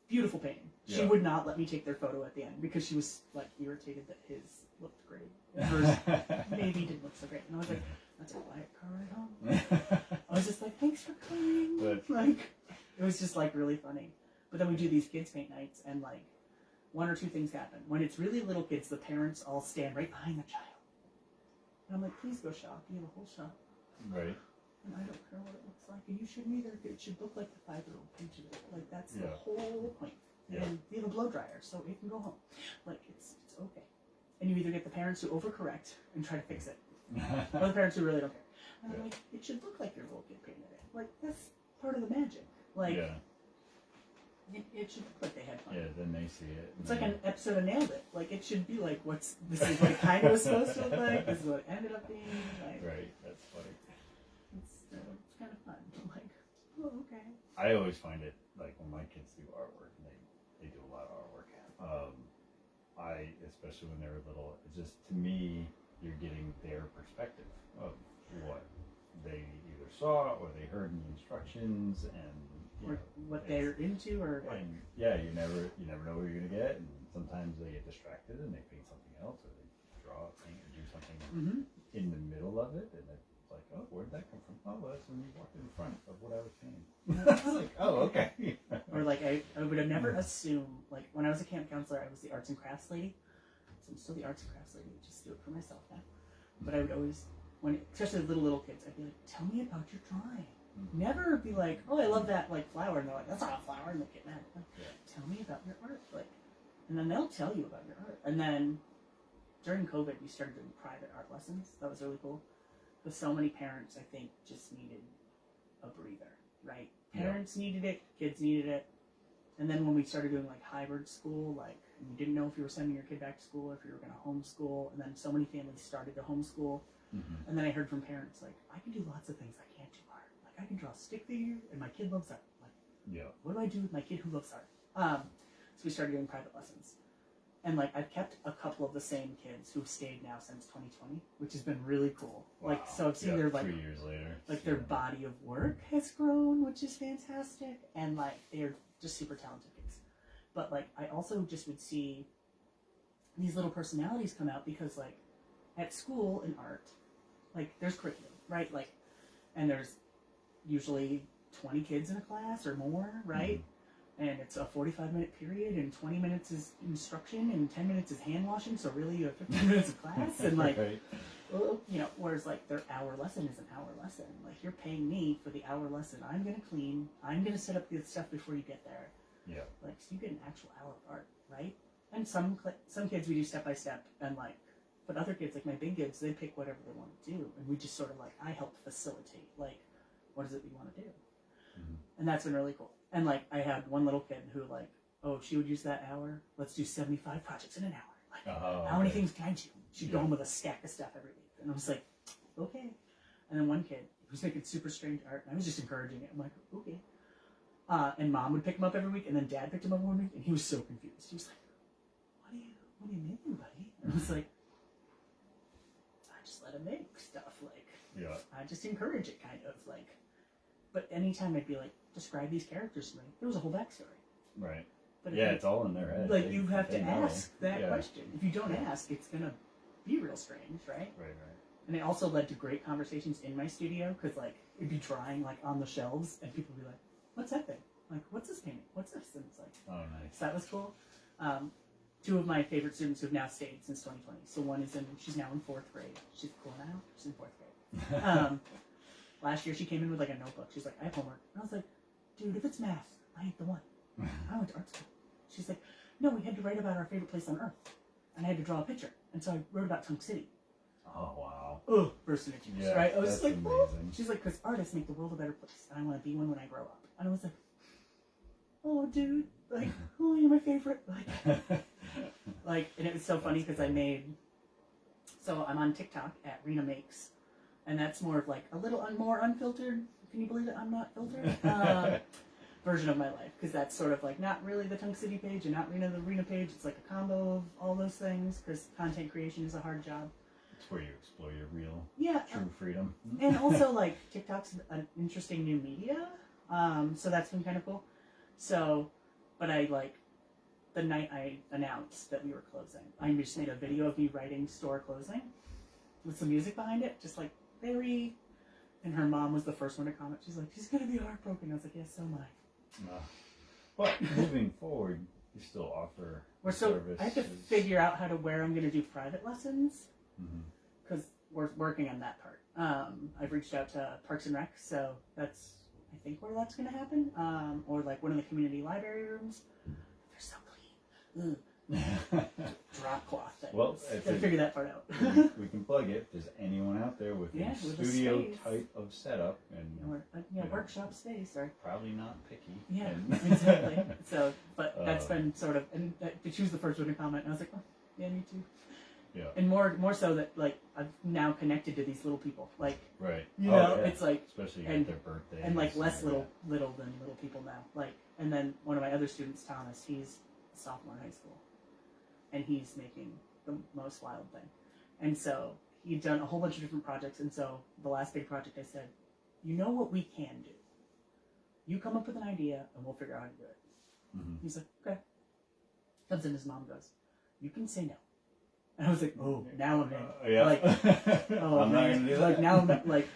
Speaker 2: beautiful painting. Yeah. She would not let me take their photo at the end because she was, like, irritated that his looked great. And hers maybe didn't look so great. And I was like, that's a quiet car ride home. I was just like, thanks for coming. But... Like, it was just, like, really funny. But then we do these kids' paint nights, and, like, one or two things happen. When it's really little kids, the parents all stand right behind the child. And I'm like, please go shop. You have a whole shop.
Speaker 1: Right.
Speaker 2: And I don't care what it looks like. And you shouldn't either. It should look like the 5-year-old painted it. Like, that's the whole point. Yeah. And you have a blow dryer, so it can go home. Like, it's okay. And you either get the parents who overcorrect and try to fix it, or the parents who really don't care. And I'm like, it should look like your little kid painted it. Like, that's part of the magic. Like, it should look like they had fun.
Speaker 1: Yeah, then they see it.
Speaker 2: It's like an episode of Nailed It. Like, it should be like, this is what it kind of was supposed to look like, this is what it ended up being. Like,
Speaker 1: right, that's funny.
Speaker 2: It's kind of fun. I'm like, oh, okay.
Speaker 1: I always find it, like, when my kids do artwork, and they do a lot of artwork, especially when they're little, it's just, to me, you're getting their perspective of what they either saw or they heard in the instructions, and
Speaker 2: or what they're into, or like,
Speaker 1: and yeah, you never know what you're gonna get, and sometimes they get distracted and they paint something else, or they draw, paint, or do something in the middle of it, and it's like, oh, where'd that come from? Oh, well, that's when you walked in front of what I was painting. It's like, oh, okay.
Speaker 2: or like I would have never assumed, like when I was a camp counselor, I was the arts and crafts lady. So I'm still the arts and crafts lady, just do it for myself now. But I would always, especially little kids, I'd be like, tell me about your drawing. Never be like, oh, I love that like flower, and they're like, that's not a flower, and they get mad. Like, tell me about your art, like, and then they'll tell you about your art. And then during COVID, we started doing private art lessons. That was really cool, because so many parents, I think, just needed a breather, right? Parents needed it, kids needed it, and then when we started doing like hybrid school, like you didn't know if you were sending your kid back to school or if you were going to homeschool, and then so many families started to homeschool, and then I heard from parents like, I can do lots of things, I can't do art. Like I can draw a stick figure, and my kid loves art. Like, what do I do with my kid who loves art? So we started doing private lessons, and like I've kept a couple of the same kids who've stayed now since 2020, which has been really cool.
Speaker 1: Wow.
Speaker 2: Like, so I've seen their like
Speaker 1: 3 years later,
Speaker 2: like their body of work has grown, which is fantastic, and like they're just super talented kids. But like I also just would see these little personalities come out, because like at school in art, like there's curriculum, right? Like, and there's usually 20 kids in a class or more, right? And it's a 45-minute period, and 20 minutes is instruction, and 10 minutes is hand washing. So really, you have 15 minutes of class, and like, well, you know, whereas like their hour lesson is an hour lesson. Like you're paying me for the hour lesson. I'm gonna clean. I'm gonna set up the stuff before you get there.
Speaker 1: Yeah.
Speaker 2: Like, so you get an actual hour of art, right? And some kids we do step by step, and like, but other kids, like my big kids, they pick whatever they want to do, and we just sort of like, I help facilitate. Like, what is it we want to do? And that's been really cool. And like I had one little kid who like, oh, she would use that hour. Let's do 75 projects in an hour. Like, how many things can I do? She'd go home with a stack of stuff every week. And I was like, okay. And then one kid was making super strange art, and I was just encouraging it. I'm like, okay. And mom would pick him up every week, and then dad picked him up one week, and he was so confused. He was like, what are you making, buddy? And I was like, I just let him make stuff. Like, I just encourage it, kind of like. But anytime I'd be like, describe these characters to me, there was a whole backstory.
Speaker 1: Right.
Speaker 2: But
Speaker 1: It's all in their head.
Speaker 2: Like, you have to ask that question. If you don't ask, it's going to be real strange, right?
Speaker 1: Right.
Speaker 2: And it also led to great conversations in my studio, because, like, it'd be drawing, like, on the shelves, and people would be like, what's that thing? Like, what's this painting? What's this? And it's like,
Speaker 1: oh, nice.
Speaker 2: So that was cool. Two of my favorite students who have now stayed since 2020. So one is she's now in 4th grade. She's cool now. She's in 4th grade. Last year she came in with like a notebook. She's like, I have homework. And I was like, dude, if it's math, I ain't the one. I went to art school. She's like, no, we had to write about our favorite place on earth. And I had to draw a picture. And so I wrote about Tunk City.
Speaker 1: Oh, wow.
Speaker 2: Ugh, burst into tears, right? I was just like, oh.
Speaker 1: Amazing.
Speaker 2: She's like, because artists make the world a better place. And I want to be one when I grow up. And I was like, oh, dude. Like, oh, you're my favorite. Like, and it was so funny because so I'm on TikTok at Rena Makes. And that's more of like a little more unfiltered, can you believe it, I'm not filtered, version of my life. Because that's sort of like not really the Tunk City page and not the Rena page. It's like a combo of all those things, because content creation is a hard job.
Speaker 1: It's where you explore your real, true freedom.
Speaker 2: And also like TikTok's an interesting new media. So that's been kind of cool. So, but I like, the night I announced that we were closing, I just made a video of me writing store closing with some music behind it, just like very, and her mom was the first one to comment. She's like, she's gonna be heartbroken. I was like, yes, so am I.
Speaker 1: But moving forward, you still offer service.
Speaker 2: I have to figure out how to where I'm gonna do private lessons, because we're working on that part. I've reached out to Parks and Rec, so that's I think where that's gonna happen, or like one of the community library rooms. They're so clean. Drop cloth things.
Speaker 1: Well,
Speaker 2: gotta figure that part out.
Speaker 1: we can plug it. If there's anyone out there with a studio type of setup and
Speaker 2: workshop space, or
Speaker 1: probably not picky.
Speaker 2: Yeah, exactly. So, but that's been sort of, and she was the first one to comment, and I was like, oh, yeah, me too.
Speaker 1: Yeah.
Speaker 2: And more so that like I've now connected to these little people, like
Speaker 1: right.
Speaker 2: You know, it's like
Speaker 1: especially at their birthdays
Speaker 2: and like less little than little people now. Like, and then one of my other students, Thomas, he's a sophomore in high school. And he's making the most wild thing. And so he'd done a whole bunch of different projects. And so the last big project I said, you know what we can do? you come up with an idea and we'll figure out how to do it.
Speaker 1: Mm-hmm.
Speaker 2: He's like, okay. Comes in, his mom goes, you can say no. And I was like, oh, now I'm in.
Speaker 1: Yeah.
Speaker 2: Like, oh,
Speaker 1: I'm not
Speaker 2: man.
Speaker 1: gonna do
Speaker 2: Like,
Speaker 1: that.
Speaker 2: now I'm not, like,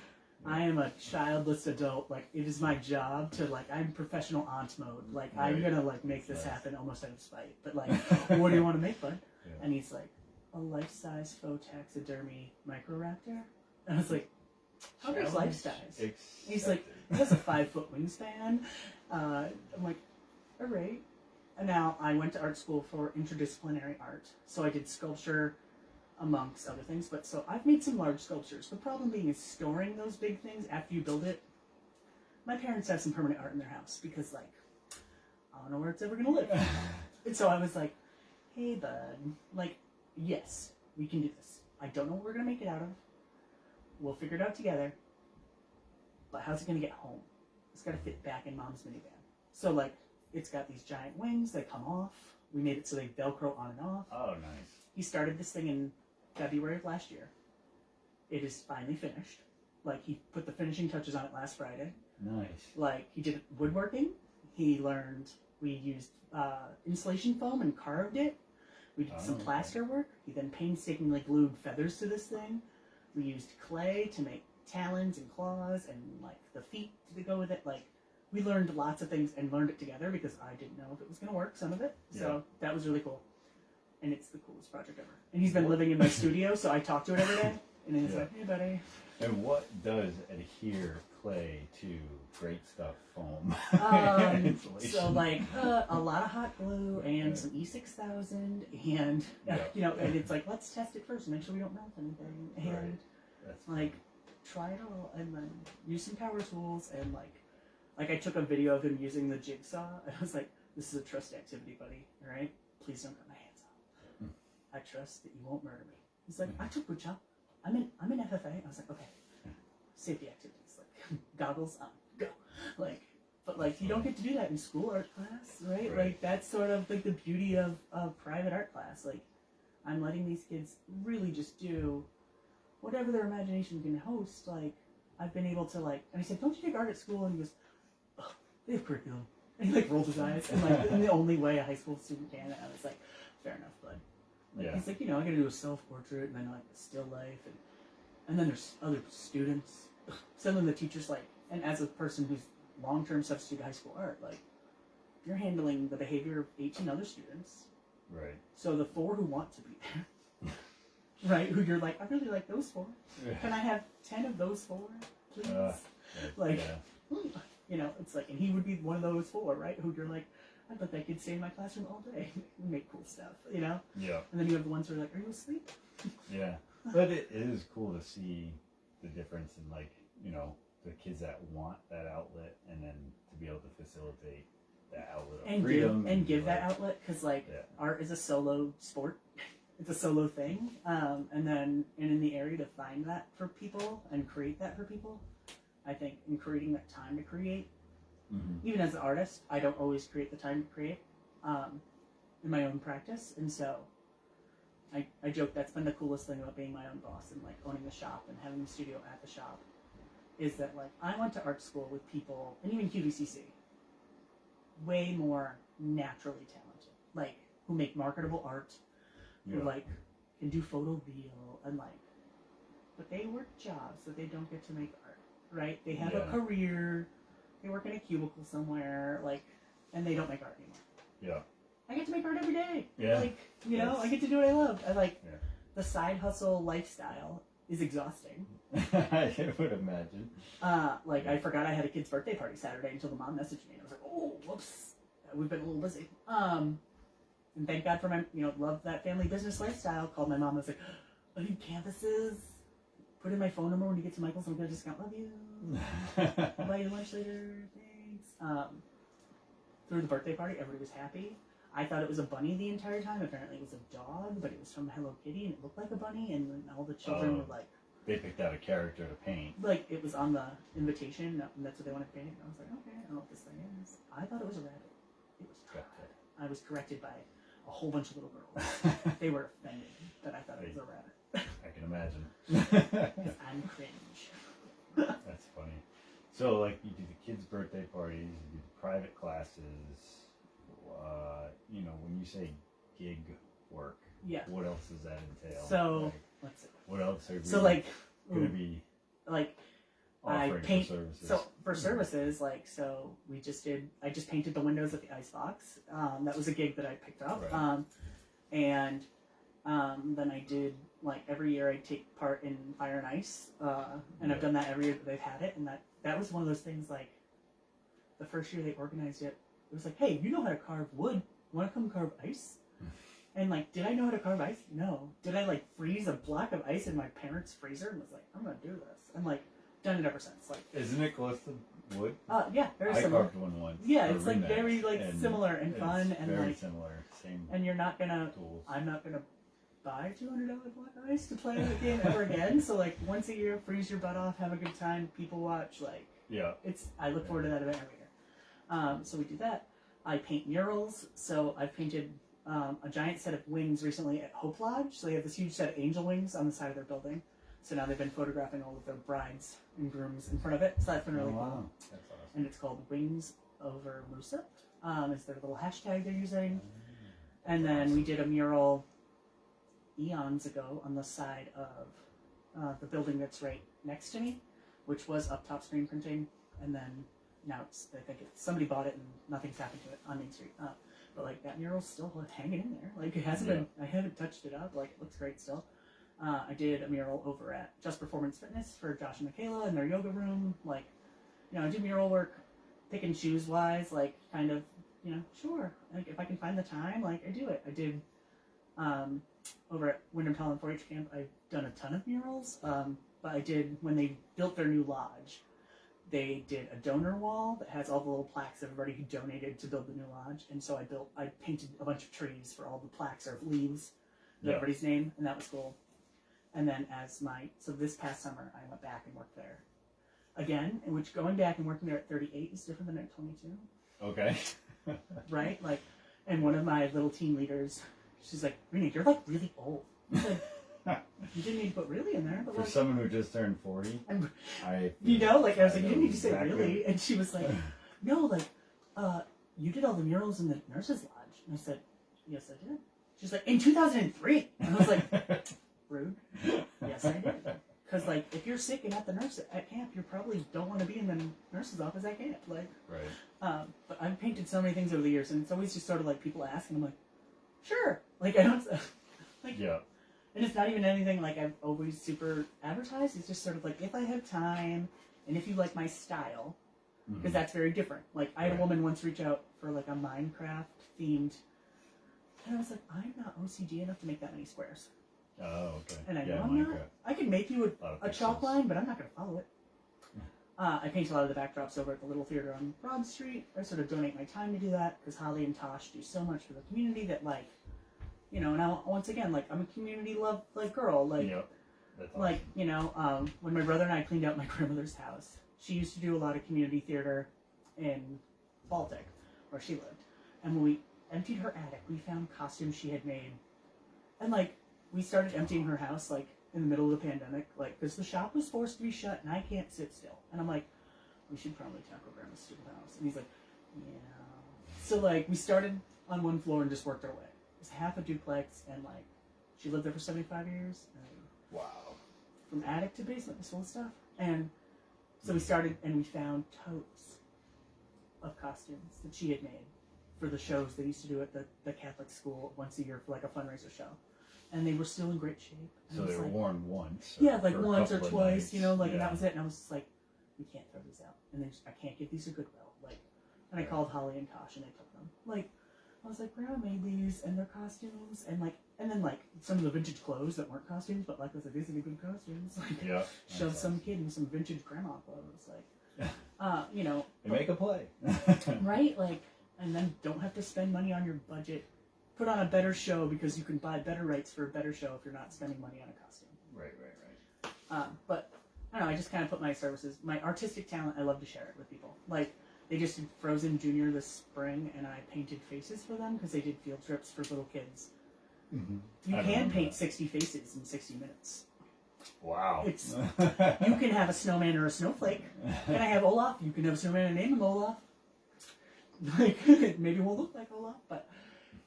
Speaker 2: I am a childless adult. Like, it is my job to, like, I'm professional aunt mode. Like, I'm
Speaker 1: Right.
Speaker 2: gonna, like, make this
Speaker 1: Nice.
Speaker 2: happen almost out of spite. But, like, what do you want to make, bud?
Speaker 1: Yeah.
Speaker 2: And he's like, a life-size faux taxidermy microraptor. And I was like, how big's
Speaker 1: Challenge
Speaker 2: life-size? He's like,
Speaker 1: accepted.
Speaker 2: he has a 5-foot wingspan. I'm like, all right. And now I went to art school for interdisciplinary art. So I did sculpture amongst other things. But so I've made some large sculptures. The problem being is storing those big things after you build it. My parents have some permanent art in their house because, like, I don't know where it's ever going to live. And so I was like, hey, bud, like, yes, we can do this. I don't know what we're going to make it out of. We'll figure it out together. But how's it going to get home? It's got to fit back in Mom's minivan. So, like, it's got these giant wings that come off. We made it so they Velcro on and off.
Speaker 1: Oh, nice.
Speaker 2: He started this thing in February of last year. It is finally finished. Like, he put the finishing touches on it last Friday.
Speaker 1: Nice.
Speaker 2: Like, he did woodworking. He learned, we used insulation foam and carved it. We did some
Speaker 1: okay.
Speaker 2: plaster work. He then painstakingly glued feathers to this thing. We used clay to make talons and claws and, like, the feet to go with it. Like, we learned lots of things and learned it together because I didn't know if it was going to work, some of it. So that was really cool. And it's the coolest project ever. And he's been living in my studio, so I talk to it every day. And he's like, hey, buddy.
Speaker 1: And what does adhere clay to great stuff foam? Insulation.
Speaker 2: So, like, a lot of hot glue and some E6000 and, you know, and it's like, let's test it first and make sure we don't melt anything. And,
Speaker 1: Right. That's
Speaker 2: like, try it all and then use some power tools and, like I took a video of him using the jigsaw. And I was like, this is a trust activity, buddy, all right? Please don't cut my hands off. I trust that you won't murder me. He's like, I took wood chop. I'm in FFA. I was like, okay. Safety activities, like goggles on, go. Like, but like you don't get to do that in school art class, right? Like that's sort of like the beauty of private art class. Like, I'm letting these kids really just do whatever their imagination can host. Like, I've been able to, like, and I said, don't you take art at school? And he goes, oh, they have curriculum. And he like rolled his eyes and like in the only way a high school student can. And I was like, fair enough, bud. Like, he's like, you know, I got to do a self-portrait and then like a still life, and then there's other students. Some of the teachers, like, and as a person who's long-term substitute high school art, like, you're handling the behavior of 18 other students.
Speaker 1: Right.
Speaker 2: So the 4 who want to be there, right? Who you're like, I really like those 4. Can I have 10 of those 4, please? Like, you know, it's like, and he would be one of those 4, right? Who you're like, I'd let that kid stay in my classroom all day. We make cool stuff, you know?
Speaker 1: Yeah.
Speaker 2: And then you have the ones who are like, are you asleep?
Speaker 1: Yeah. But it is cool to see the difference in, like, you know, the kids that want that outlet and then to be able to facilitate that outlet of
Speaker 2: And
Speaker 1: freedom.
Speaker 2: give
Speaker 1: like,
Speaker 2: that outlet, because, like, art is a solo sport. It's a solo thing. And then, and in the area to find that for people and create that for people, I think in creating that time to create, even as an artist, I don't always create the time to create in my own practice. And so I joke that's been the coolest thing about being my own boss and, like, owning the shop and having the studio at the shop is that, like, I went to art school with people, and even QVCC, way more naturally talented, like, who make marketable art, who, like, can do photo real, and, like, but they work jobs that they don't get to make art, right? They have a career, they work in a cubicle somewhere, like, and they don't make art anymore.
Speaker 1: Yeah.
Speaker 2: I get to make art every day.
Speaker 1: Yeah.
Speaker 2: Like, you know, I get to do what I love. I like the side hustle lifestyle is exhausting.
Speaker 1: I would imagine.
Speaker 2: Like, I forgot I had a kid's birthday party Saturday until the mom messaged me. And I was like, oh, whoops. We've been a little busy. And thank God for my, you know, love that family business lifestyle. Called my mom. I was like, I need canvases. Put in my phone number when you get to Michael's. I'm going to discount. Love you. I'll buy you lunch later. Thanks. Through the birthday party, everybody was happy. I thought it was a bunny the entire time. Apparently it was a dog, but it was from Hello Kitty, and it looked like a bunny, and then all the children were like...
Speaker 1: They picked out a character to paint.
Speaker 2: Like, it was on the invitation, and that's what they wanted to paint. And I was like, okay, I don't know what this thing is. I thought it was a rabbit. It was not. I was corrected by a whole bunch of little girls. They were offended that I thought it was a rabbit.
Speaker 1: I can imagine.
Speaker 2: I'm cringe.
Speaker 1: That's funny. So, like, you do the kids' birthday parties, you do private classes. You know, when you say gig work,
Speaker 2: Yeah.
Speaker 1: what else does that entail?
Speaker 2: So
Speaker 1: Like,
Speaker 2: let's see.
Speaker 1: what else are we going to be
Speaker 2: like
Speaker 1: offering
Speaker 2: I paint
Speaker 1: for services?
Speaker 2: so for services I just painted the windows of the icebox. That was a gig that I picked up.
Speaker 1: Right.
Speaker 2: And then I did like every year I take part in Fire and Ice, and I've done that every year that they've had it, and that was one of those things like the first year they organized it. It was like, hey, you know how to carve wood. Want to come carve ice? And like, did I know how to carve ice? No. Did I like freeze a block of ice in my parents' freezer and was like, I'm gonna do this? And like, done it ever since. Like,
Speaker 1: isn't it close to wood?
Speaker 2: Yeah, very
Speaker 1: I
Speaker 2: similar.
Speaker 1: carved one once.
Speaker 2: Yeah, it's like very like similar and fun and
Speaker 1: very
Speaker 2: like
Speaker 1: similar. Same.
Speaker 2: And you're not gonna.
Speaker 1: Tools.
Speaker 2: I'm not gonna buy $200 block of ice to play the game ever again. So like once a year, freeze your butt off, have a good time, people watch. Like I look forward to that event every year. So we do that. I paint murals. So I've painted a giant set of wings recently at Hope Lodge. So they have this huge set of angel wings on the side of their building. So now they've been photographing all of their brides and grooms in front of it. So that's been really cool.
Speaker 1: That's awesome.
Speaker 2: And it's called Wings Over Musa. Is their little hashtag they're using. And then we did a mural eons ago on the side of the building that's right next to me, which was up top screen printing, and then now I think somebody bought it and nothing's happened to it on Main Street. But like that mural's still hanging in there. Like it hasn't been. I haven't touched it up. Like it looks great still. I did a mural over at Just Performance Fitness for Josh and Michaela in their yoga room. Like, I do mural work, pick and choose wise. Like kind of, sure. Like if I can find the time, like I do it. I did. Over at Wyndham Talent 4-H camp, I've done a ton of murals, but I did, when they built their new lodge, they did a donor wall that has all the little plaques of everybody who donated to build the new lodge, and so I painted a bunch of trees for all the plaques or leaves with everybody's name, and that was cool. And then so this past summer, I went back and worked there again, in which going back and working there at 38 is different than at 22.
Speaker 1: Okay.
Speaker 2: Right? Like, and one of my little team leaders, she's like, Rena, you're like really old. I said, you didn't need to put really in there. But
Speaker 1: for
Speaker 2: like,
Speaker 1: someone who just turned 40, I was like,
Speaker 2: you didn't need to say really. And she was like, no, like, you did all the murals in the nurses' lodge. And I said, yes, I did. She's like, in 2003. And I was like, rude. Yes, I did. Because like, if you're sick and at the nurse at camp, you probably don't want to be in the nurse's office at camp. Like,
Speaker 1: right.
Speaker 2: But I've painted so many things over the years, and it's always just sort of like people ask, and I'm like, sure. Like I don't like.
Speaker 1: Yeah.
Speaker 2: And it's not even anything like I've always super advertised. It's just sort of like if I have time, and if you like my style, because that's very different. Like I had a woman once reach out for like a Minecraft themed, and I was like, I'm not OCD enough to make that many squares.
Speaker 1: Oh, okay.
Speaker 2: And I know I'm not. I can make you a chalk line, but I'm not going to follow it. I paint a lot of the backdrops over at the Little Theater on Broad Street. I sort of donate my time to do that because Holly and Tosh do so much for the community that, like, and once again, like, I'm a community love like girl. Like,
Speaker 1: that's awesome.
Speaker 2: like, when my brother and I cleaned out my grandmother's house, she used to do a lot of community theater in Baltic, where she lived. And when we emptied her attic, we found costumes she had made. And, like, we started emptying her house, like, in the middle of the pandemic, like, because the shop was forced to be shut, and I can't sit still. And I'm like, we should probably tackle Grandma's stupid house. And he's like, yeah. So, like, we started on one floor and just worked our way. It was half a duplex, and, like, she lived there for 75 years. And
Speaker 1: wow.
Speaker 2: From attic to basement, this full of stuff. And so we started, and we found totes of costumes that she had made for the shows they used to do at the Catholic school once a year for, like, a fundraiser show. And they were still in great shape. And
Speaker 1: so they were
Speaker 2: like,
Speaker 1: worn once.
Speaker 2: Yeah, like once or twice,
Speaker 1: nights.
Speaker 2: and that was it. And I was just like, we can't throw these out. And I can't give these to Goodwill. Like, and I called Holly and Tosh, and they took them. Like, I was like, Grandma made these, and they're costumes, and then like some of the vintage clothes that weren't costumes, but like I was like, these are the good costumes. Like, shove some kid in some vintage grandma clothes, like,
Speaker 1: They make a play,
Speaker 2: right? Like, and then don't have to spend money on your budget. Put on a better show because you can buy better rights for a better show if you're not spending money on a costume.
Speaker 1: Right.
Speaker 2: But I don't know. I just kind of put my services, my artistic talent. I love to share it with people. Like they just did Frozen Junior this spring, and I painted faces for them because they did field trips for little kids. Mm-hmm. You can paint 60 faces in 60 minutes.
Speaker 1: Wow.
Speaker 2: It's you can have a snowman or a snowflake. Can I have Olaf? You can have a snowman and name him Olaf. Like maybe it won't look like Olaf, but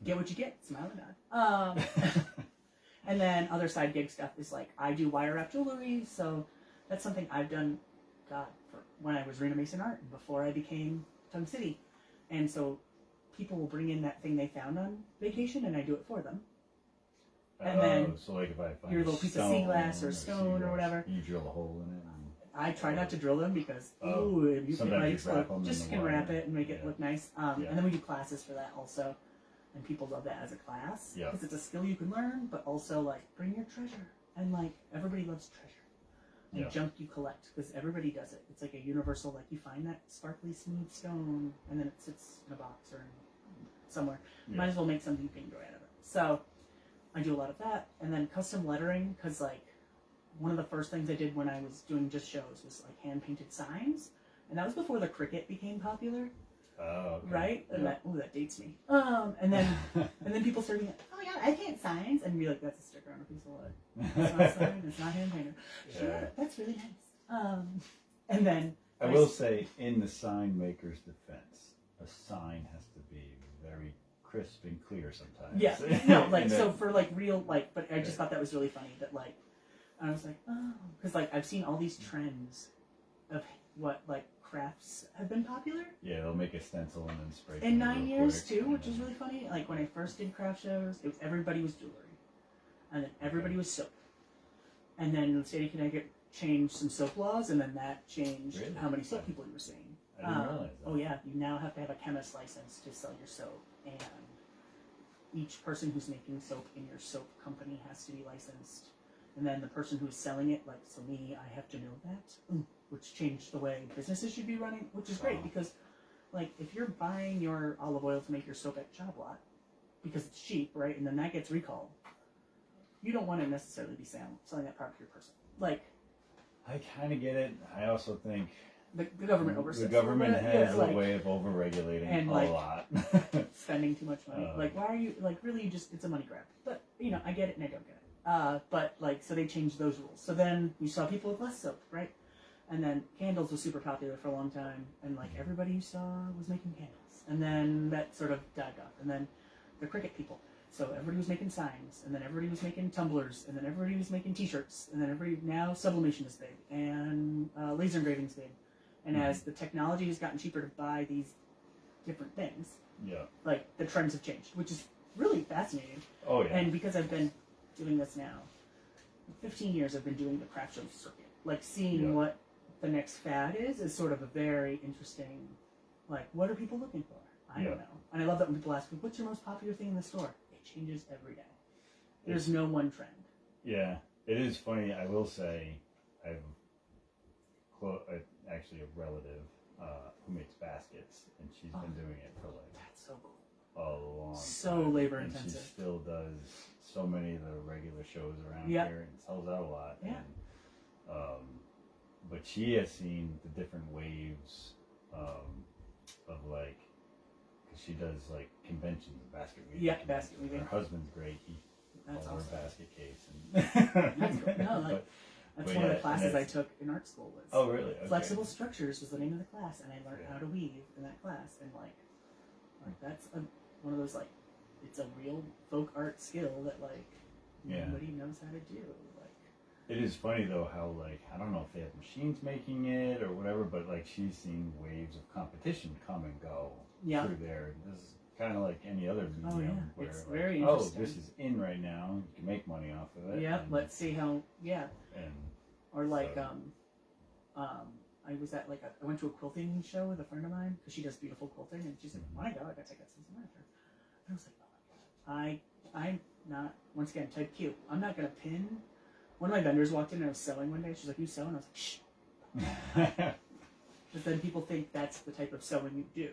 Speaker 2: get what you get. Smile and nod. And then other side gig stuff is like I do wire wrap jewelry, so that's something I've done. God, for when I was Rena Masson Art before I became Tunk City, and so people will bring in that thing they found on vacation, and I do it for them. And then
Speaker 1: so like if I find
Speaker 2: your little piece of sea glass or stone or whatever,
Speaker 1: you drill a hole in it.
Speaker 2: I try not to drill them because if you can explode. Just can wrap it and make it look nice. And then we do classes for that also, and people love that as a class because it's a skill you can learn, but also like bring your treasure, and like everybody loves treasure and junk you collect because everybody does it. It's like a universal, like you find that sparkly smooth stone and then it sits in a box or somewhere. Might as well make something you can enjoy out of it. So I do a lot of that, and then custom lettering because like one of the first things I did when I was doing just shows was like hand painted signs, and that was before the Cricut became popular.
Speaker 1: Oh, okay.
Speaker 2: Right? And that dates me. And then people started being like, oh my god, I paint signs, and be like, that's a sticker on a piece of wood. It's not a sign. It's not hand painted. Sure, that's really nice. And then
Speaker 1: I will say, in the sign maker's defense, a sign has to be very crisp and clear sometimes.
Speaker 2: Yeah, no, like so for like real like, but I just thought that was really funny that like, I was like, oh, because like I've seen all these trends of what like crafts have been popular.
Speaker 1: Yeah, they'll make a stencil and then spray.
Speaker 2: In 9 years too, which is really funny. Like when I first did craft shows, it was everybody was jewelry, and then everybody was soap, and then the state of Connecticut changed some soap laws, and then that changed how many soap people you were seeing.
Speaker 1: I didn't realize that.
Speaker 2: Oh yeah, you now have to have a chemist license to sell your soap, and each person who's making soap in your soap company has to be licensed. And then the person who's selling it, like, so me, I have to know that, which changed the way businesses should be running, which is great because, like, if you're buying your olive oil to make your soap at Job Lot because it's cheap, right, and then that gets recalled, you don't want to necessarily be selling that product to your person. Like,
Speaker 1: I kind of get it. I also think
Speaker 2: the government oversees.
Speaker 1: The government has a way of over-regulating
Speaker 2: and,
Speaker 1: a
Speaker 2: like,
Speaker 1: lot.
Speaker 2: Spending too much money. Like, why are you, like, really, you just, it's a money grab. But, you know, I get it and I don't get it. But like, so they changed those rules. So then we saw people with less soap, right? And then candles was super popular for a long time, and like everybody you saw was making candles. And then that sort of died off. And then the Cricut people. So everybody was making signs, and then everybody was making tumblers, and then everybody was making T-shirts, and then now sublimation is big, and laser engraving is big. And as the technology has gotten cheaper to buy these different things, like the trends have changed, which is really fascinating.
Speaker 1: Oh yeah.
Speaker 2: And because I've been doing this now, 15 years I've been doing the craft show circuit. Like seeing what the next fad is sort of a very interesting, like what are people looking for? I don't know. And I love that when people ask me, what's your most popular thing in the store? It changes every day. There's no one trend. Yeah.
Speaker 1: It is funny. I will say I have actually a relative who makes baskets, and she's been doing it for like
Speaker 2: that's so cool.
Speaker 1: A long
Speaker 2: so
Speaker 1: time.
Speaker 2: labor
Speaker 1: and
Speaker 2: intensive.
Speaker 1: She still does so many of the regular shows around here and sells out a lot.
Speaker 2: Yeah.
Speaker 1: And, but she has seen the different waves of like, cause she does like conventions, basket weaving.
Speaker 2: Yeah, basket weaving.
Speaker 1: Her husband's great. He calls her
Speaker 2: awesome.
Speaker 1: basket case. And
Speaker 2: That's cool. No, like, that's one of the classes I took in art school. Was
Speaker 1: oh really? Okay.
Speaker 2: Flexible Structures was the name of the class, and I learned how to weave in that class. And like that's one of those like, it's a real folk art skill that like nobody knows how to do. Like,
Speaker 1: it is funny though how like I don't know if they have machines making it or whatever, but like she's seen waves of competition come and go through there. This is kind of like any other medium where
Speaker 2: it's
Speaker 1: like,
Speaker 2: very interesting.
Speaker 1: this is in right now. You can make money off of it.
Speaker 2: Yeah, let's see how. Yeah.
Speaker 1: And
Speaker 2: or like I was at like I went to a quilting show with a friend of mine because she does beautiful quilting, and she's like, "Oh my god, I got some furniture." And I was like, "Oh my god, I'm not." Once again, type Q. I'm not gonna pin. One of my vendors walked in and I was sewing one day. She's like, "You sew?" And I was like, "Shh." But then people think that's the type of sewing you do.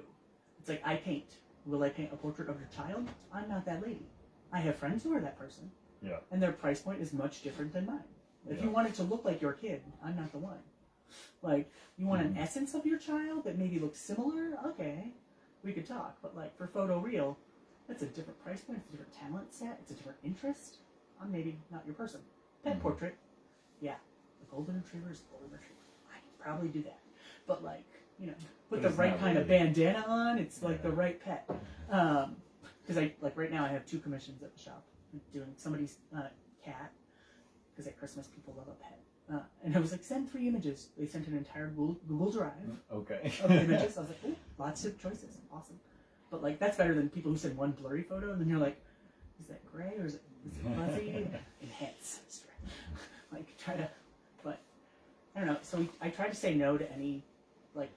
Speaker 2: It's like I paint. Will I paint a portrait of your child? I'm not that lady. I have friends who are that person.
Speaker 1: Yeah.
Speaker 2: And their price point is much different than mine. If you want it to look like your kid, I'm not the one. Like, you want an essence of your child that maybe looks similar? Okay, we could talk. But like for photo real, that's a different price point. It's a different talent set. It's a different interest. I'm maybe not your person. Pet portrait, yeah, the golden retriever is a golden retriever. I could probably do that, but like, you know, put
Speaker 1: But
Speaker 2: the
Speaker 1: it's
Speaker 2: right
Speaker 1: not
Speaker 2: kind of
Speaker 1: really.
Speaker 2: bandana on. It's like
Speaker 1: Yeah.
Speaker 2: the right pet. Because I like right now I have 2 commissions at the shop. I'm doing somebody's cat because at Christmas people love a pet. And I was like, send 3 images. They sent an entire Google Drive
Speaker 1: Okay.
Speaker 2: of images. I was like, oh, lots of choices. Awesome. But like, that's better than people who send one blurry photo and then you're like, is that gray or is it fuzzy? Enhance. Like, try to, but I don't know. So I try to say no to any, like,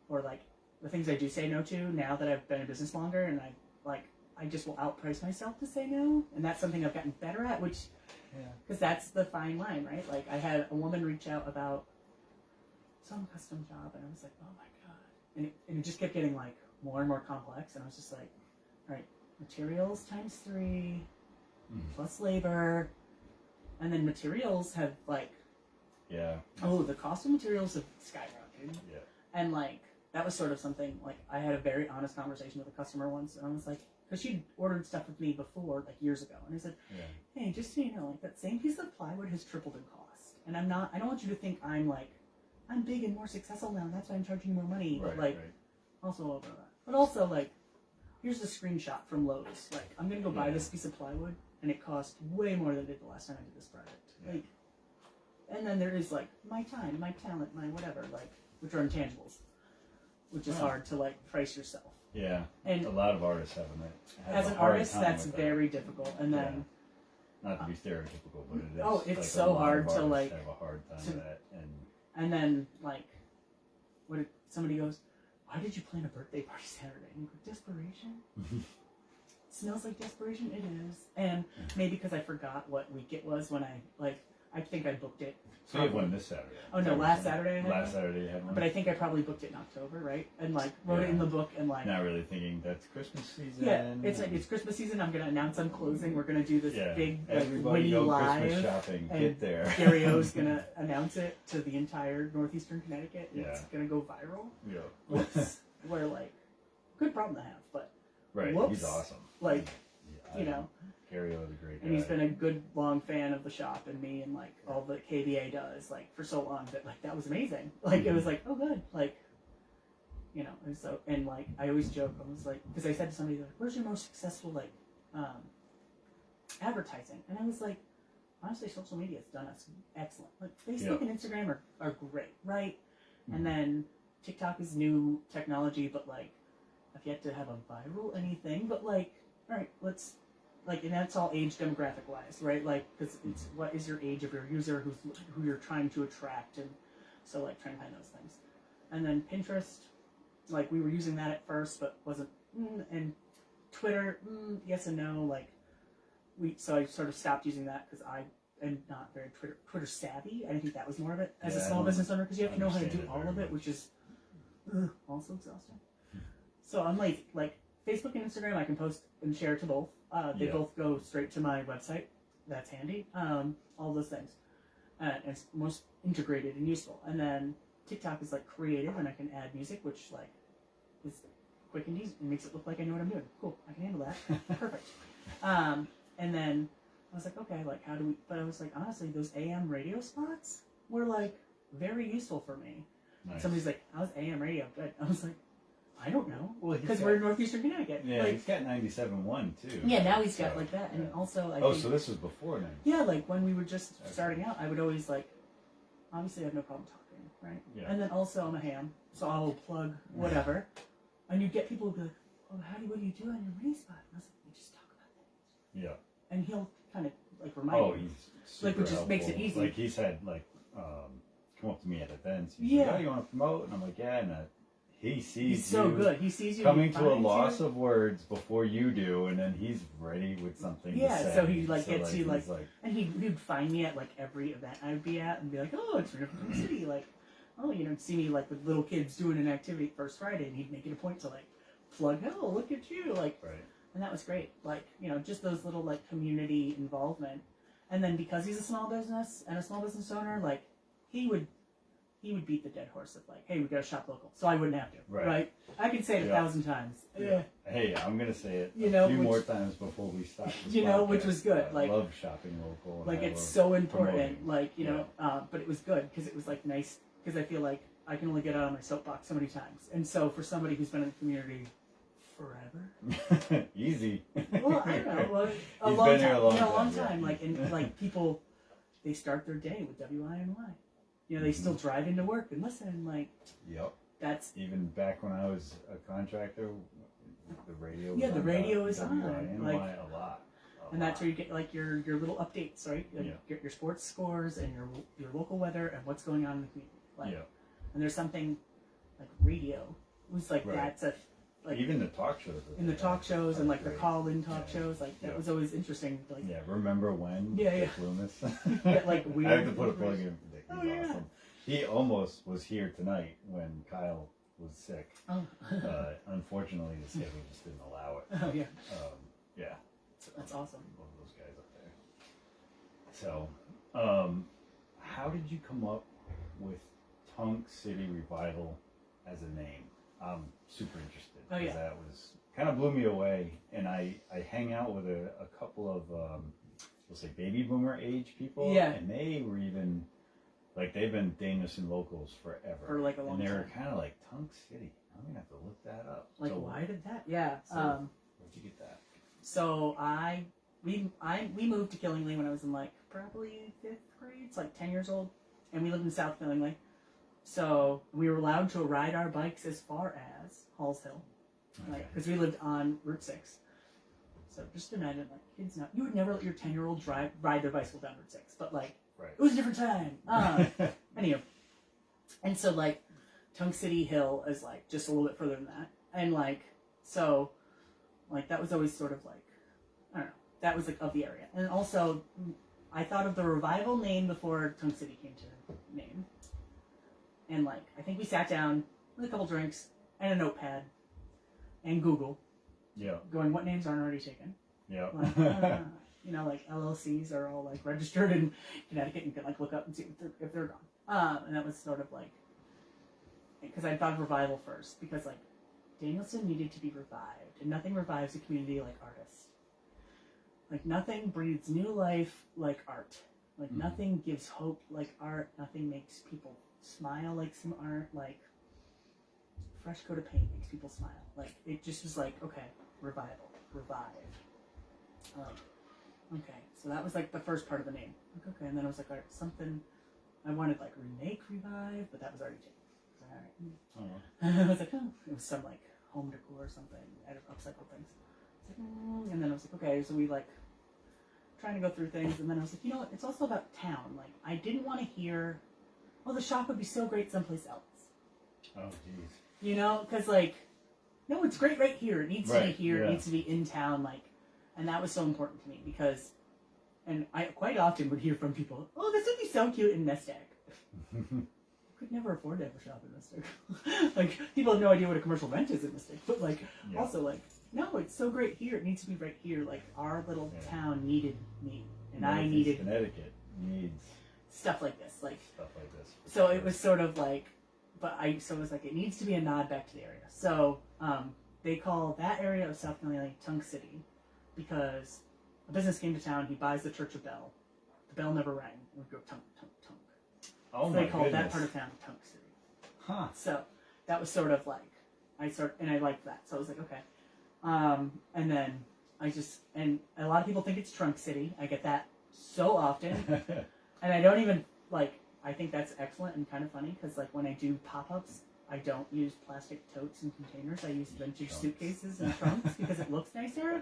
Speaker 2: or like the things I do say no to now that I've been in business longer, and I just will outprice myself to say no, and that's something I've gotten better at, which.
Speaker 1: Yeah.
Speaker 2: Because that's the fine line, right? Like, I had a woman reach out about some custom job, and I was like, oh my God. And it just kept getting, like, more and more complex, and I was just like, all right, materials times 3, plus labor, and then materials have, like,
Speaker 1: Yeah.
Speaker 2: oh, the cost of materials have skyrocketed.
Speaker 1: Yeah.
Speaker 2: And, like, that was sort of something, like, I had a very honest conversation with a customer once, and I was like, because she'd ordered stuff with me before, like, years ago, and I said, hey, just so you know, like, that same piece of plywood has tripled in cost, and I don't want you to think I'm big and more successful now, and that's why I'm charging you more money, but, like, also over that. But also, like, here's the screenshot from Lowe's, like, I'm gonna go buy this piece of plywood, and it cost way more than it did the last time I did this project, like, and then there is, like, my time, my talent, my whatever, like, which are intangibles, which is hard to, like, price yourself.
Speaker 1: Yeah,
Speaker 2: and
Speaker 1: a lot of artists have
Speaker 2: as an artist, that's very difficult. And then,
Speaker 1: not to be stereotypical, but it is.
Speaker 2: Oh, it's
Speaker 1: like,
Speaker 2: so hard to like.
Speaker 1: Have a hard time with that,
Speaker 2: and then like, what if somebody goes, "Why did you plan a birthday party Saturday?" And you go, "Desperation." It smells like desperation. It is, and maybe because I forgot what week it was when I think I booked it.
Speaker 1: So you have one this Saturday.
Speaker 2: Oh no, last Saturday I had
Speaker 1: Last Saturday you had one.
Speaker 2: But I think I probably booked it in October, right? And like wrote it in the book and like.
Speaker 1: Not really thinking that's Christmas season.
Speaker 2: Yeah, it's Christmas season. I'm gonna announce I'm closing. We're gonna do this big
Speaker 1: everybody go
Speaker 2: live.
Speaker 1: Christmas shopping.
Speaker 2: And
Speaker 1: get there.
Speaker 2: Gary O's gonna announce it to the entire northeastern Connecticut. And it's gonna go viral.
Speaker 1: Yeah.
Speaker 2: Whoops. We're like, good problem to have, but.
Speaker 1: Right.
Speaker 2: Whoops,
Speaker 1: he's awesome.
Speaker 2: Like, you know.
Speaker 1: Gary O's a great guy.
Speaker 2: And he's been a good long fan of the shop and me and like all that KBA does like for so long that like that was amazing. Like it was like, oh good, like, you know. And so, and like I always joke, I was like, because I said to somebody like, where's your most successful like advertising? And I was like, honestly, social media has done us excellent. Like Facebook and Instagram are great, right? And then TikTok is new technology, but like I've yet to have a viral anything. But like, all right, let's. Like, and that's all age demographic wise, right? Like, because it's what is your age of your user, who you're trying to attract, and so like trying to find those things. And then Pinterest, like we were using that at first, but wasn't. And Twitter, yes and no. Like so I sort of stopped using that because I am not very Twitter savvy. I think that was more of it as a small business owner because you have to know how to do all of it, which is also exhausting. So I'm like Facebook and Instagram, I can post and share to both. They both go straight to my website. That's handy. All those things. And it's most integrated and useful. And then TikTok is like creative, and I can add music, which like is quick and easy. It makes it look like I know what I'm doing. Cool, I can handle that. Perfect. And then I was like, okay, like how do we? But I was like, honestly, those AM radio spots were like very useful for me. Nice. Somebody's like, how's AM radio? Good. I was like, I don't know. Because we're in northeastern Connecticut.
Speaker 1: Yeah,
Speaker 2: like,
Speaker 1: he's got 97.1 too.
Speaker 2: Yeah, now he's got like that. And also, I think,
Speaker 1: so this was before 97.
Speaker 2: Yeah, like when we were just starting out, I would always like, obviously I have no problem talking, right? Yeah. And then also I'm a ham, so I'll plug whatever. And you get people who be like, oh, what do you do on your mini spot? And I was like, we just talk about things. Yeah. And he'll kind of like remind me.
Speaker 1: Oh, he's super
Speaker 2: like, which just
Speaker 1: helpful.
Speaker 2: makes it easy.
Speaker 1: Like he's had like, come up to me at events. He's like, oh, you want to promote? And I'm like, yeah, and he sees
Speaker 2: he's so good. He sees you
Speaker 1: coming to a loss of words before you do, and then he's ready with something.
Speaker 2: Yeah,
Speaker 1: to say.
Speaker 2: so he like gets you like,
Speaker 1: and
Speaker 2: he'd find me at like every event I'd be at and be like, oh, it's Rena from Tunk City, like, oh, you know, see me like with little kids doing an activity first Friday, and he'd make it a point to like plug, oh, look at you, like, right. And that was great, like, you know, just those little like community involvement, and then because he's a small business and a small business owner, like, he would he would beat the dead horse of like, hey, we got to shop local, so I wouldn't have to.
Speaker 1: Right.
Speaker 2: I can say it 1,000 times.
Speaker 1: Yeah. Hey, I'm gonna say it a few more times before we stop. This podcast.
Speaker 2: Which was good.
Speaker 1: I love shopping local.
Speaker 2: Like it's so important.
Speaker 1: Promoting.
Speaker 2: Like but it was good because it was like nice because I feel like I can only get out of my soapbox so many times, and so for somebody who's been in the community forever,
Speaker 1: easy.
Speaker 2: Well, I don't know. Well, a
Speaker 1: He's
Speaker 2: long
Speaker 1: been
Speaker 2: time.
Speaker 1: here a long time.
Speaker 2: Like, Like, and like people, they start their day with WINY. They still drive into work and listen. Like,
Speaker 1: yep.
Speaker 2: That's
Speaker 1: even back when I was a contractor. The radio.
Speaker 2: Yeah, the radio is on.
Speaker 1: Like a lot.
Speaker 2: And that's where you get like your little updates, right? Like, get your sports scores and your local weather and what's going on in the community. Like, and there's something like radio. It was like that's a like
Speaker 1: even the talk shows.
Speaker 2: In the talk shows and like the call-in talk shows, like that was always interesting. Like
Speaker 1: remember when?
Speaker 2: Dick
Speaker 1: Loomis.
Speaker 2: Like weird.
Speaker 1: I have to put a plug in for Dick.
Speaker 2: Oh,
Speaker 1: He's awesome. He almost was here tonight when Kyle was sick.
Speaker 2: Oh.
Speaker 1: Unfortunately, the schedule just didn't allow it.
Speaker 2: Oh yeah.
Speaker 1: Yeah.
Speaker 2: That's awesome.
Speaker 1: Love those guys up there. So, how did you come up with Tunk City Revival as a name? I'm super interested.
Speaker 2: Oh yeah.
Speaker 1: That was kind of blew me away, and I hang out with a couple of we'll say baby boomer age people.
Speaker 2: Yeah.
Speaker 1: And they were even like they've been Danielson locals forever.
Speaker 2: For like a long
Speaker 1: time. And
Speaker 2: time.
Speaker 1: they're kind of like Tunk City. I'm gonna have to look that up.
Speaker 2: Like
Speaker 1: so,
Speaker 2: why did that? Yeah.
Speaker 1: So, where'd you get that?
Speaker 2: So we moved to Killingly when I was in like probably 5th grade. It's like 10 years old, and we lived in South Killingly. So we were allowed to ride our bikes as far as Halls Hill, like because we lived on Route 6. So just imagine like kids now. You would never let your 10-year-old ride their bicycle down Route 6, but like it was a different time. Anyway, and so like Tunk City Hill is like just a little bit further than that, and like so. Like, that was always sort of like, I don't know, that was like of the area. And also, I thought of the Revival name before Tunk City came to name. And like, I think we sat down with a couple drinks and a notepad and Google.
Speaker 1: Yeah.
Speaker 2: Going, what names aren't already taken?
Speaker 1: Yeah.
Speaker 2: Like, like LLCs are all like registered in Connecticut. You can like look up and see if they're gone. And that was sort of like, because I thought of Revival first, because like, Danielson needed to be revived, and nothing revives a community like artists. Like nothing breathes new life like art. Like nothing gives hope like art. Nothing makes people smile like some art. Like fresh coat of paint makes people smile. Like it just was like, okay, revive. Okay, so that was like the first part of the name. Like, okay, and then I was like, all right, something I wanted like remake, revive, but that was already taken. All right. I was like, oh, it was some like home decor or something. I had upcycled things. It's like, and then I was like, okay, so we like trying to go through things, and then I was like, you know what? It's also about town. Like, I didn't want to hear, oh, the shop would be so great someplace else.
Speaker 1: Oh, jeez.
Speaker 2: You know, because like, no, it's great right here. It needs to be here.
Speaker 1: Yeah.
Speaker 2: It needs to be in town. Like, and that was so important to me because, and I quite often would hear from people, oh, this would be so cute in Mystic. Could never afford to have a shop in Mystic. Like, people have no idea what a commercial rent is in Mystic, but like, also like, no, it's so great here. It needs to be right here. Like, our little town needed me, and I needed
Speaker 1: Connecticut needs
Speaker 2: stuff like this, like
Speaker 1: stuff like this.
Speaker 2: So it was sort of like, so it was like it needs to be a nod back to the area. So they call that area of South Carolina Tunk City because a business came to town. He buys the Church of Bell. The bell never rang. It would go tunk, tunk, tunk.
Speaker 1: Oh
Speaker 2: so
Speaker 1: my
Speaker 2: they called
Speaker 1: goodness.
Speaker 2: that part of town Tunk City.
Speaker 1: Huh.
Speaker 2: So that was sort of like, and I liked that. So I was like, okay. And then and a lot of people think it's Trunk City. I get that so often. And I don't even, like, I think that's excellent and kind of funny because, like, when I do pop-ups, I don't use plastic totes and containers. I use vintage suitcases and trunks because it looks nicer.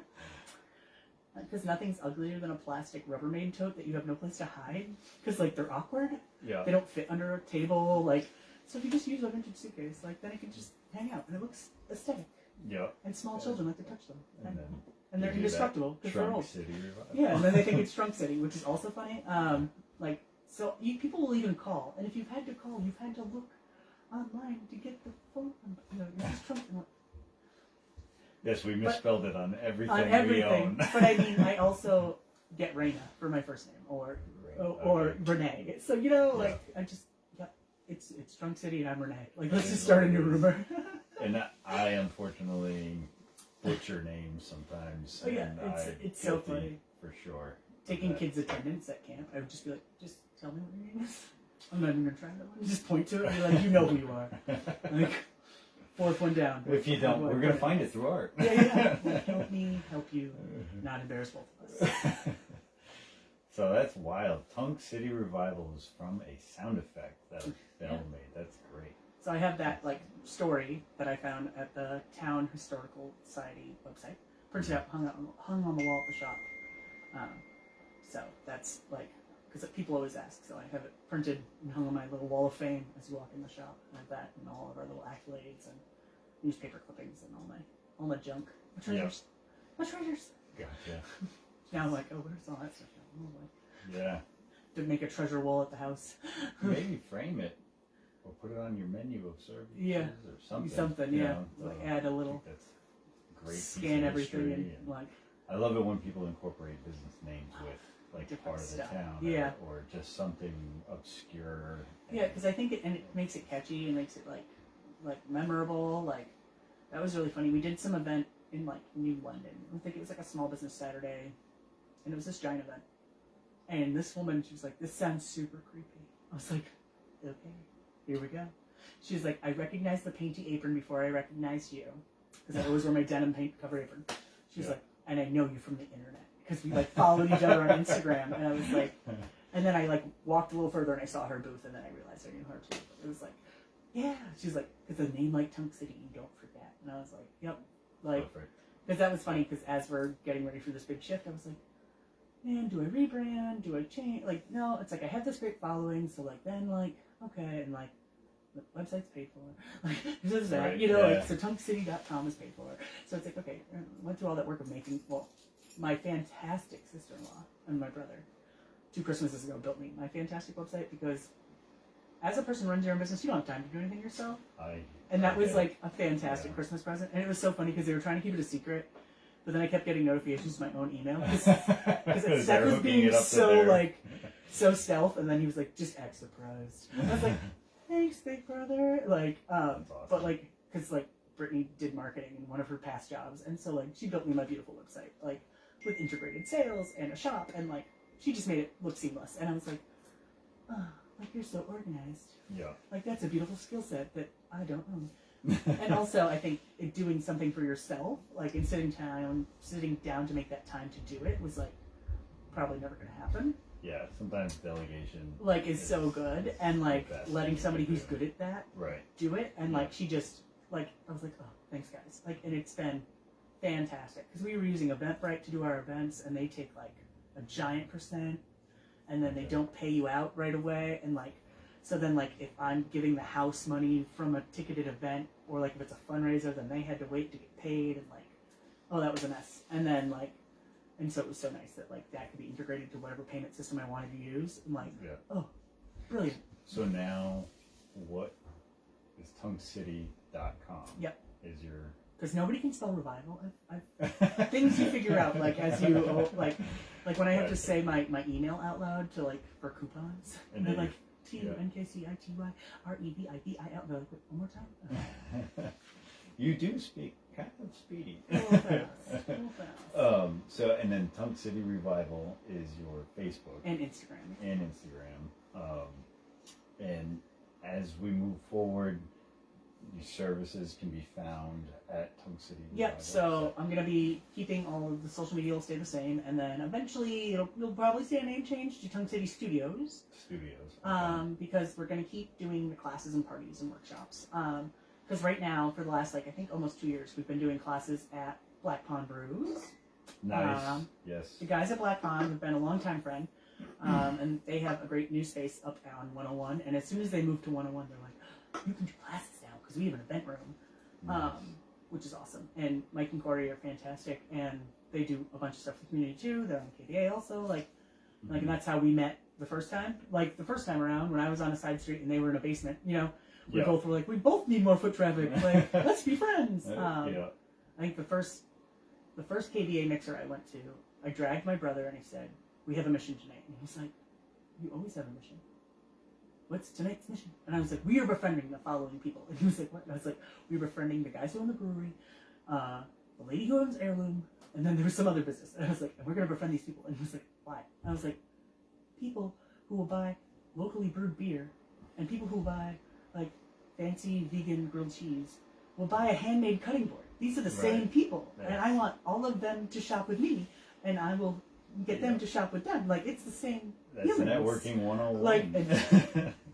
Speaker 2: Because nothing's uglier than a plastic Rubbermaid tote that you have no place to hide. Because, like, they're awkward.
Speaker 1: Yeah.
Speaker 2: They don't fit under a table. Like, so if you just use a vintage suitcase, like, then it can just hang out. And it looks aesthetic.
Speaker 1: Yeah.
Speaker 2: And small children like to touch them.
Speaker 1: And
Speaker 2: they're indestructible because they're old.
Speaker 1: City Revival.
Speaker 2: Yeah, and then they think it's Trunk City, which is also funny. Like, so people will even call. And if you've had to call, you've had to look online to get the phone number. You know, this is Trunk.
Speaker 1: Yes, we misspelled it on everything.
Speaker 2: On everything.
Speaker 1: We own.
Speaker 2: But I mean, I also get Rena for my first name, or Renee. So, you know, like, it's Tunk City and I'm Renee. Like, let's just start a new rumor.
Speaker 1: And I unfortunately butcher names sometimes.
Speaker 2: Oh yeah,
Speaker 1: and
Speaker 2: it's so funny.
Speaker 1: For sure.
Speaker 2: Taking kids' attendance at camp, I would just be like, just tell me what your name is. I'm not even gonna try that one. Just point to it and be like, you know who you are. Like, fourth one down.
Speaker 1: If you don't, we're gonna find it through art.
Speaker 2: Yeah. Like, help me, help you, not embarrass both of us.
Speaker 1: So that's wild. Tunk City Revival is from a sound effect that Belle made. That's great.
Speaker 2: So I have that like story that I found at the Town Historical Society website. Printed out, hung on the wall at the shop. So that's like, because people always ask, so I have it printed and hung on my little wall of fame as you walk in the shop. I have that and all of our little accolades and newspaper clippings and all my junk. My treasures. My treasures.
Speaker 1: Gotcha.
Speaker 2: Now I'm like, oh, where's all that stuff now? Oh, like,
Speaker 1: Yeah.
Speaker 2: to make a treasure wall at the house.
Speaker 1: Maybe frame it or put it on your menu of services or something.
Speaker 2: Something,
Speaker 1: you
Speaker 2: yeah.
Speaker 1: know,
Speaker 2: Like add a little.
Speaker 1: that's great.
Speaker 2: Scan everything and like.
Speaker 1: I love it when people incorporate business names with like
Speaker 2: Different
Speaker 1: part of the
Speaker 2: stuff.
Speaker 1: town,
Speaker 2: Yeah.
Speaker 1: or just something obscure.
Speaker 2: Yeah, because I think it makes it catchy and makes it like memorable. Like that was really funny. We did some event in like New London. I think it was like a small business Saturday, and it was this giant event. And this woman, she was like, "This sounds super creepy." I was like, "Okay, here we go." She's like, "I recognized the painty apron before I recognized you, because I always wear my denim paint cover apron." She's like, "And I know you from the internet because we like followed each other on Instagram." And I was like, and then I like walked a little further and I saw her booth, and then I realized I knew her too. But it was like, yeah, she's like, "Because a name like Tunk City, you don't forget." And I was like, "Yep," like, because that was funny. Because as we're getting ready for this big shift, I was like, man, do I rebrand? Do I change? Like, no, it's like I have this great following, so like then like okay, and like the website's paid for, like this is that,
Speaker 1: Right,
Speaker 2: you know,
Speaker 1: yeah.
Speaker 2: like so TunkCity.com is paid for, so it's like okay, I went through all that work of making. Well, my fantastic sister-in-law and my brother, 2 Christmases ago, built me my fantastic website because as a person who runs your own business, you don't have time to do anything yourself. And that was like a fantastic Christmas present, and it was so funny because they were trying to keep it a secret. But then I kept getting notifications to my own email because Seth was being so like so stealth, and then he was like, "Just act surprised." I was like, "Thanks, big brother." Like,
Speaker 1: Awesome.
Speaker 2: but like, because like Brittany did marketing in one of her past jobs, and so like she built me my beautiful website, like with integrated sales and a shop, and like she just made it look seamless. And I was like, "Oh, like you're so organized."
Speaker 1: Yeah.
Speaker 2: Like that's a beautiful skill set that I don't own. And also, I think doing something for yourself, like in sitting down to make that time to do it, was like probably never going to happen.
Speaker 1: Yeah, sometimes delegation
Speaker 2: Like is so good, and like
Speaker 1: the best
Speaker 2: letting
Speaker 1: thing
Speaker 2: somebody
Speaker 1: to
Speaker 2: who's
Speaker 1: do.
Speaker 2: good at that
Speaker 1: Right.
Speaker 2: do it, and like she just like I was like, oh, thanks guys, like, and it's been fantastic because we were using Eventbrite to do our events, and they take like a giant %, and then they don't pay you out right away, and like. So then, like, if I'm giving the house money from a ticketed event, or like if it's a fundraiser, then they had to wait to get paid, and like, oh, that was a mess. And then like, and so it was so nice that like that could be integrated to whatever payment system I wanted to use. And like, oh, brilliant.
Speaker 1: So now, what is TunkCity.com?
Speaker 2: Yep.
Speaker 1: Is your
Speaker 2: Because nobody can spell revival. I've things you figure out like as you like when I have to say my email out loud to like for coupons, and they're like. TUNKCITYREVIVIL. They're like, one more time.
Speaker 1: You do speak kind of speedy.
Speaker 2: A little fast.
Speaker 1: So, and then Tunk City Revival is your Facebook
Speaker 2: And Instagram.
Speaker 1: And as we move forward, these services can be found at Tunk City Revival.
Speaker 2: Yep, so I'm going to be keeping all of the social media will stay the same, and then eventually you'll probably see a name change to Tunk City Studios. Because we're going to keep doing the classes and parties and workshops. Because right now, for the last, like, I think almost 2 years, we've been doing classes at Black Pond Brews.
Speaker 1: Nice, yes.
Speaker 2: The guys at Black Pond have been a longtime friend, and they have a great new space up on 101, and as soon as they moved to 101, they're like, you can do classes now, because we have an event room.
Speaker 1: Nice.
Speaker 2: Which is awesome. And Mike and Corey are fantastic, and they do a bunch of stuff for the community too. They're on the KDA also, like, and that's how we met the first time. Like the first time around, when I was on a side street and they were in a basement, you know, we both were like, we both need more foot traffic. Like, let's be friends. I think the first KDA mixer I went to, I dragged my brother and I said, we have a mission tonight, and he's like, you always have a mission. what's tonight's mission? And I was like, we are befriending the following people. And he was like, what? And I was like, we were befriending the guys who own the brewery, the lady who owns Heirloom, and then there was some other business. And I was like, and we're going to befriend these people. And he was like, why? And I was like, people who will buy locally brewed beer and people who buy like fancy vegan grilled cheese will buy a handmade cutting board. These are the same people. And I want all of them to shop with me, and I will get them to shop with them. Like, it's the same.
Speaker 1: That's
Speaker 2: humans.
Speaker 1: networking 101.
Speaker 2: Like,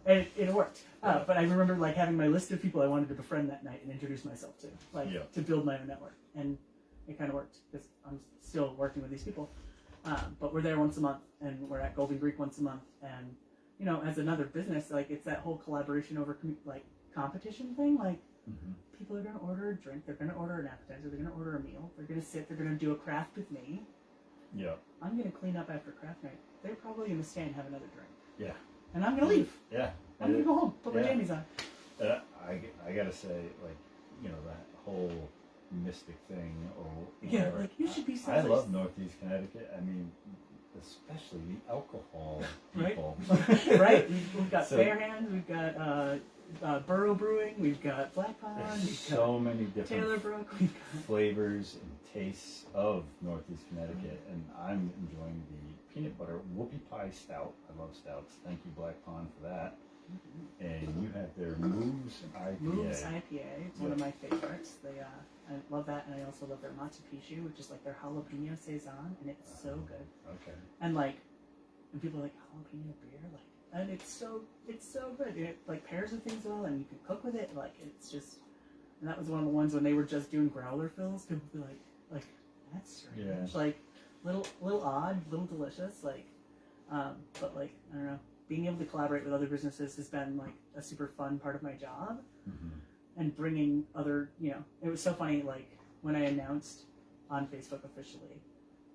Speaker 2: and it worked. But I remember like having my list of people I wanted to befriend that night and introduce myself to, like to build my own network. And it kind of worked because I'm still working with these people. But we're there once a month, and we're at Golden Greek once a month. And, you know, as another business, like, it's that whole collaboration over like competition thing. Like, people are going to order a drink, they're going to order an appetizer, they're going to order a meal, they're going to sit, they're going to do a craft with me. Yeah. I'm going to clean up after craft night. They're probably going to stay and have another drink. Yeah. And I'm going to leave. Yeah. I'm going to go home, put my jammies on.
Speaker 1: I got to say, like, you know, that whole mystic thing. Or
Speaker 2: like, you should be so
Speaker 1: I love Northeast Connecticut. I mean, especially the alcohol people.
Speaker 2: Right? We've got Fair Hands, we've got Borough Brewing, we've got Black Pond, we've
Speaker 1: so many different
Speaker 2: Taylor Brook,
Speaker 1: flavors and tastes of Northeast Connecticut, and I'm enjoying the peanut butter whoopie pie stout. I love stouts. Thank you, Black Pond, for that. And you have their Moves IPA.
Speaker 2: Moves IPA. It's one of my favorites. I love that, and I also love their Machu Picchu, which is like their jalapeno saison, and it's so good. Okay. And like, and people are like, jalapeno beer, like, and it's so good. It like pairs with things well, and you can cook with it. Like, it's just, and that was one of the ones when they were just doing growler fills. People would be like that's strange. Yeah. Like, little odd, little delicious. Like, but like, I don't know. Being able to collaborate with other businesses has been like a super fun part of my job. And bringing other, you know, it was so funny, like, when I announced on Facebook officially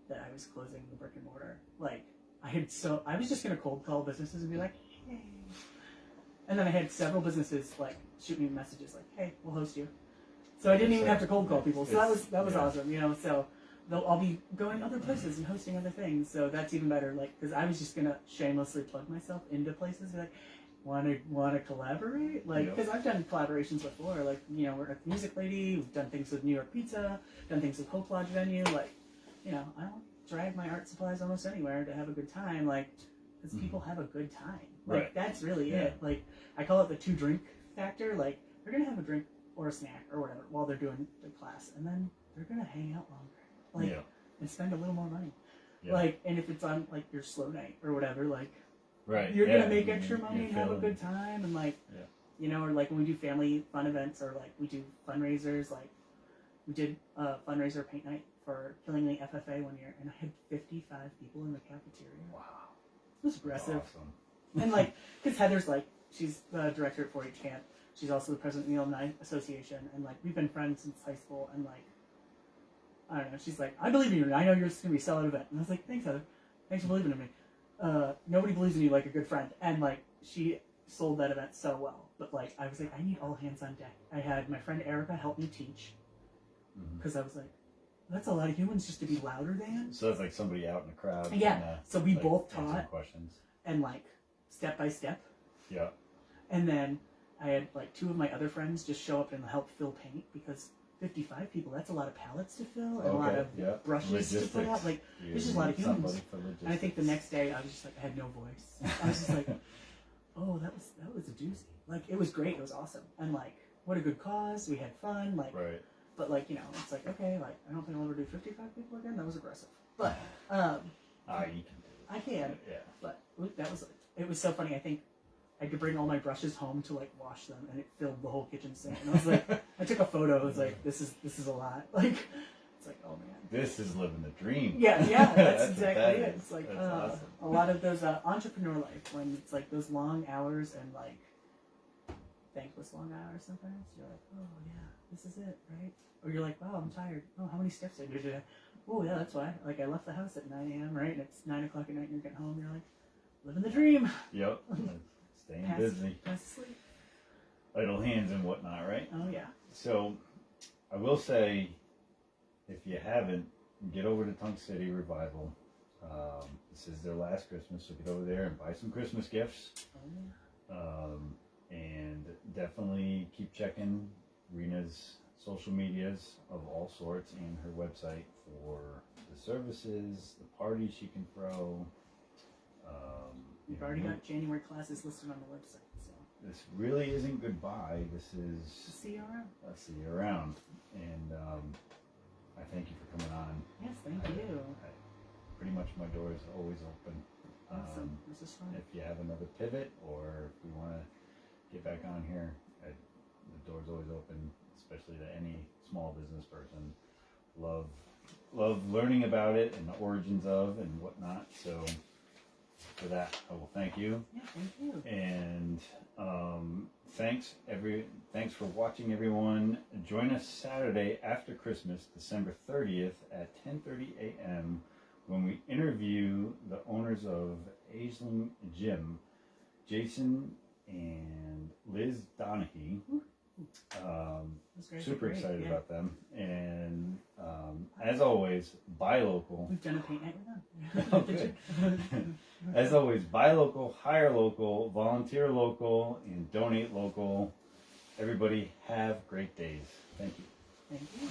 Speaker 2: that I was closing the brick and mortar, like, I was just going to cold call businesses and be like, hey. And then I had several businesses, like, shoot me messages like, hey, we'll host you. So I didn't even have to cold call people. So that was awesome, you know, so I'll be going other places and hosting other things. So that's even better, like, because I was just going to shamelessly plug myself into places, like, want to collaborate, like, because I've done collaborations before, like, you know, we're at Music Lady, we've done things with New York Pizza, done things with Hope Lodge Venue, like, you know, I don't drag my art supplies almost anywhere to have a good time, like, because people have a good time, like, that's really it, like, I call it the 2 drink factor, like, they're gonna have a drink or a snack or whatever while they're doing the class, and then they're gonna hang out longer, like, and spend a little more money, like, and if it's on, like, your slow night or whatever, like, you're gonna make extra money and have a good time, and like, you know, or like when we do family fun events, or like we do fundraisers, like we did a fundraiser paint night for Killingly FFA one year, and I had 55 people in the cafeteria. Wow, it was aggressive. Awesome. And like, because Heather's like, she's the director at 4-H camp. She's also the president of the Alumni Association, and like we've been friends since high school. And like, I don't know, she's like, I believe in you. I know you're just gonna be a sellout event. And I was like, thanks, Heather. Thanks for believing in me. Nobody believes in you like a good friend, and like she sold that event so well. But like I was like, I need all hands on deck. I had my friend Erica help me teach because I was like, that's a lot of humans just to be louder than.
Speaker 1: So that's like somebody out in the crowd.
Speaker 2: Yeah. And, so we
Speaker 1: like,
Speaker 2: both taught
Speaker 1: questions
Speaker 2: and like step by step.
Speaker 1: Yeah.
Speaker 2: And then I had like 2 of my other friends just show up and help fill paint because 55 people, that's a lot of pallets to fill and a lot of brushes to put out. Like, there's just a lot of humans. And I think the next day I was just like, I had no voice. I was just like, oh, that was a doozy. Like, it was great. It was awesome. And like, what a good cause. We had fun. Like, but like, you know, it's like, okay, like, I don't think I'll ever do 55 people again. That was aggressive. But,
Speaker 1: you can do it.
Speaker 2: I can. Yeah. But it was so funny. I think I had to bring all my brushes home to like wash them, and it filled the whole kitchen sink. And I was like, I took a photo. I was like, this is a lot. Like, it's like, oh man,
Speaker 1: this is living the dream.
Speaker 2: Yeah, that's exactly it. It's like awesome. A lot of those entrepreneur life, when it's like those long hours and like thankless long hours. Sometimes you're like, oh yeah, this is it, right? Or you're like, wow, I'm tired. Oh, how many steps did I do today? Oh yeah, that's why. Like, I left the house at 9 a.m. right, and it's 9 o'clock at night, and you're getting home. You're like, living the dream.
Speaker 1: Yep. Staying busy.
Speaker 2: Asleep.
Speaker 1: Idle hands and whatnot, right?
Speaker 2: Oh, yeah.
Speaker 1: So, I will say, if you haven't, get over to Tunk City Revival. This is their last Christmas, so get over there and buy some Christmas gifts. And definitely keep checking Rena's social medias of all sorts and her website for the services, the parties she can throw.
Speaker 2: We've already got January classes listed on the website, so.
Speaker 1: This really isn't goodbye. This is
Speaker 2: See you around.
Speaker 1: I'll see you around. And I thank you for coming on.
Speaker 2: Yes, thank you.
Speaker 1: Pretty much my door is always open.
Speaker 2: Awesome. This is fun.
Speaker 1: If you have another pivot or if we want to get back on here, the door's always open, especially to any small business person. Love learning about it and the origins of and whatnot. So for that, I will thank you.
Speaker 2: Yeah, thank you.
Speaker 1: And thanks for watching, everyone. Join us Saturday after Christmas, December 30th at 10:30 a.m. when we interview the owners of Aisling Gym, Jason and Liz Donahue. Super excited about them. And as always, buy local.
Speaker 2: We've done a paint night with them.
Speaker 1: Oh, good. As always, buy local, hire local, volunteer local, and donate local. Everybody have great days. Thank you.
Speaker 2: Thank you.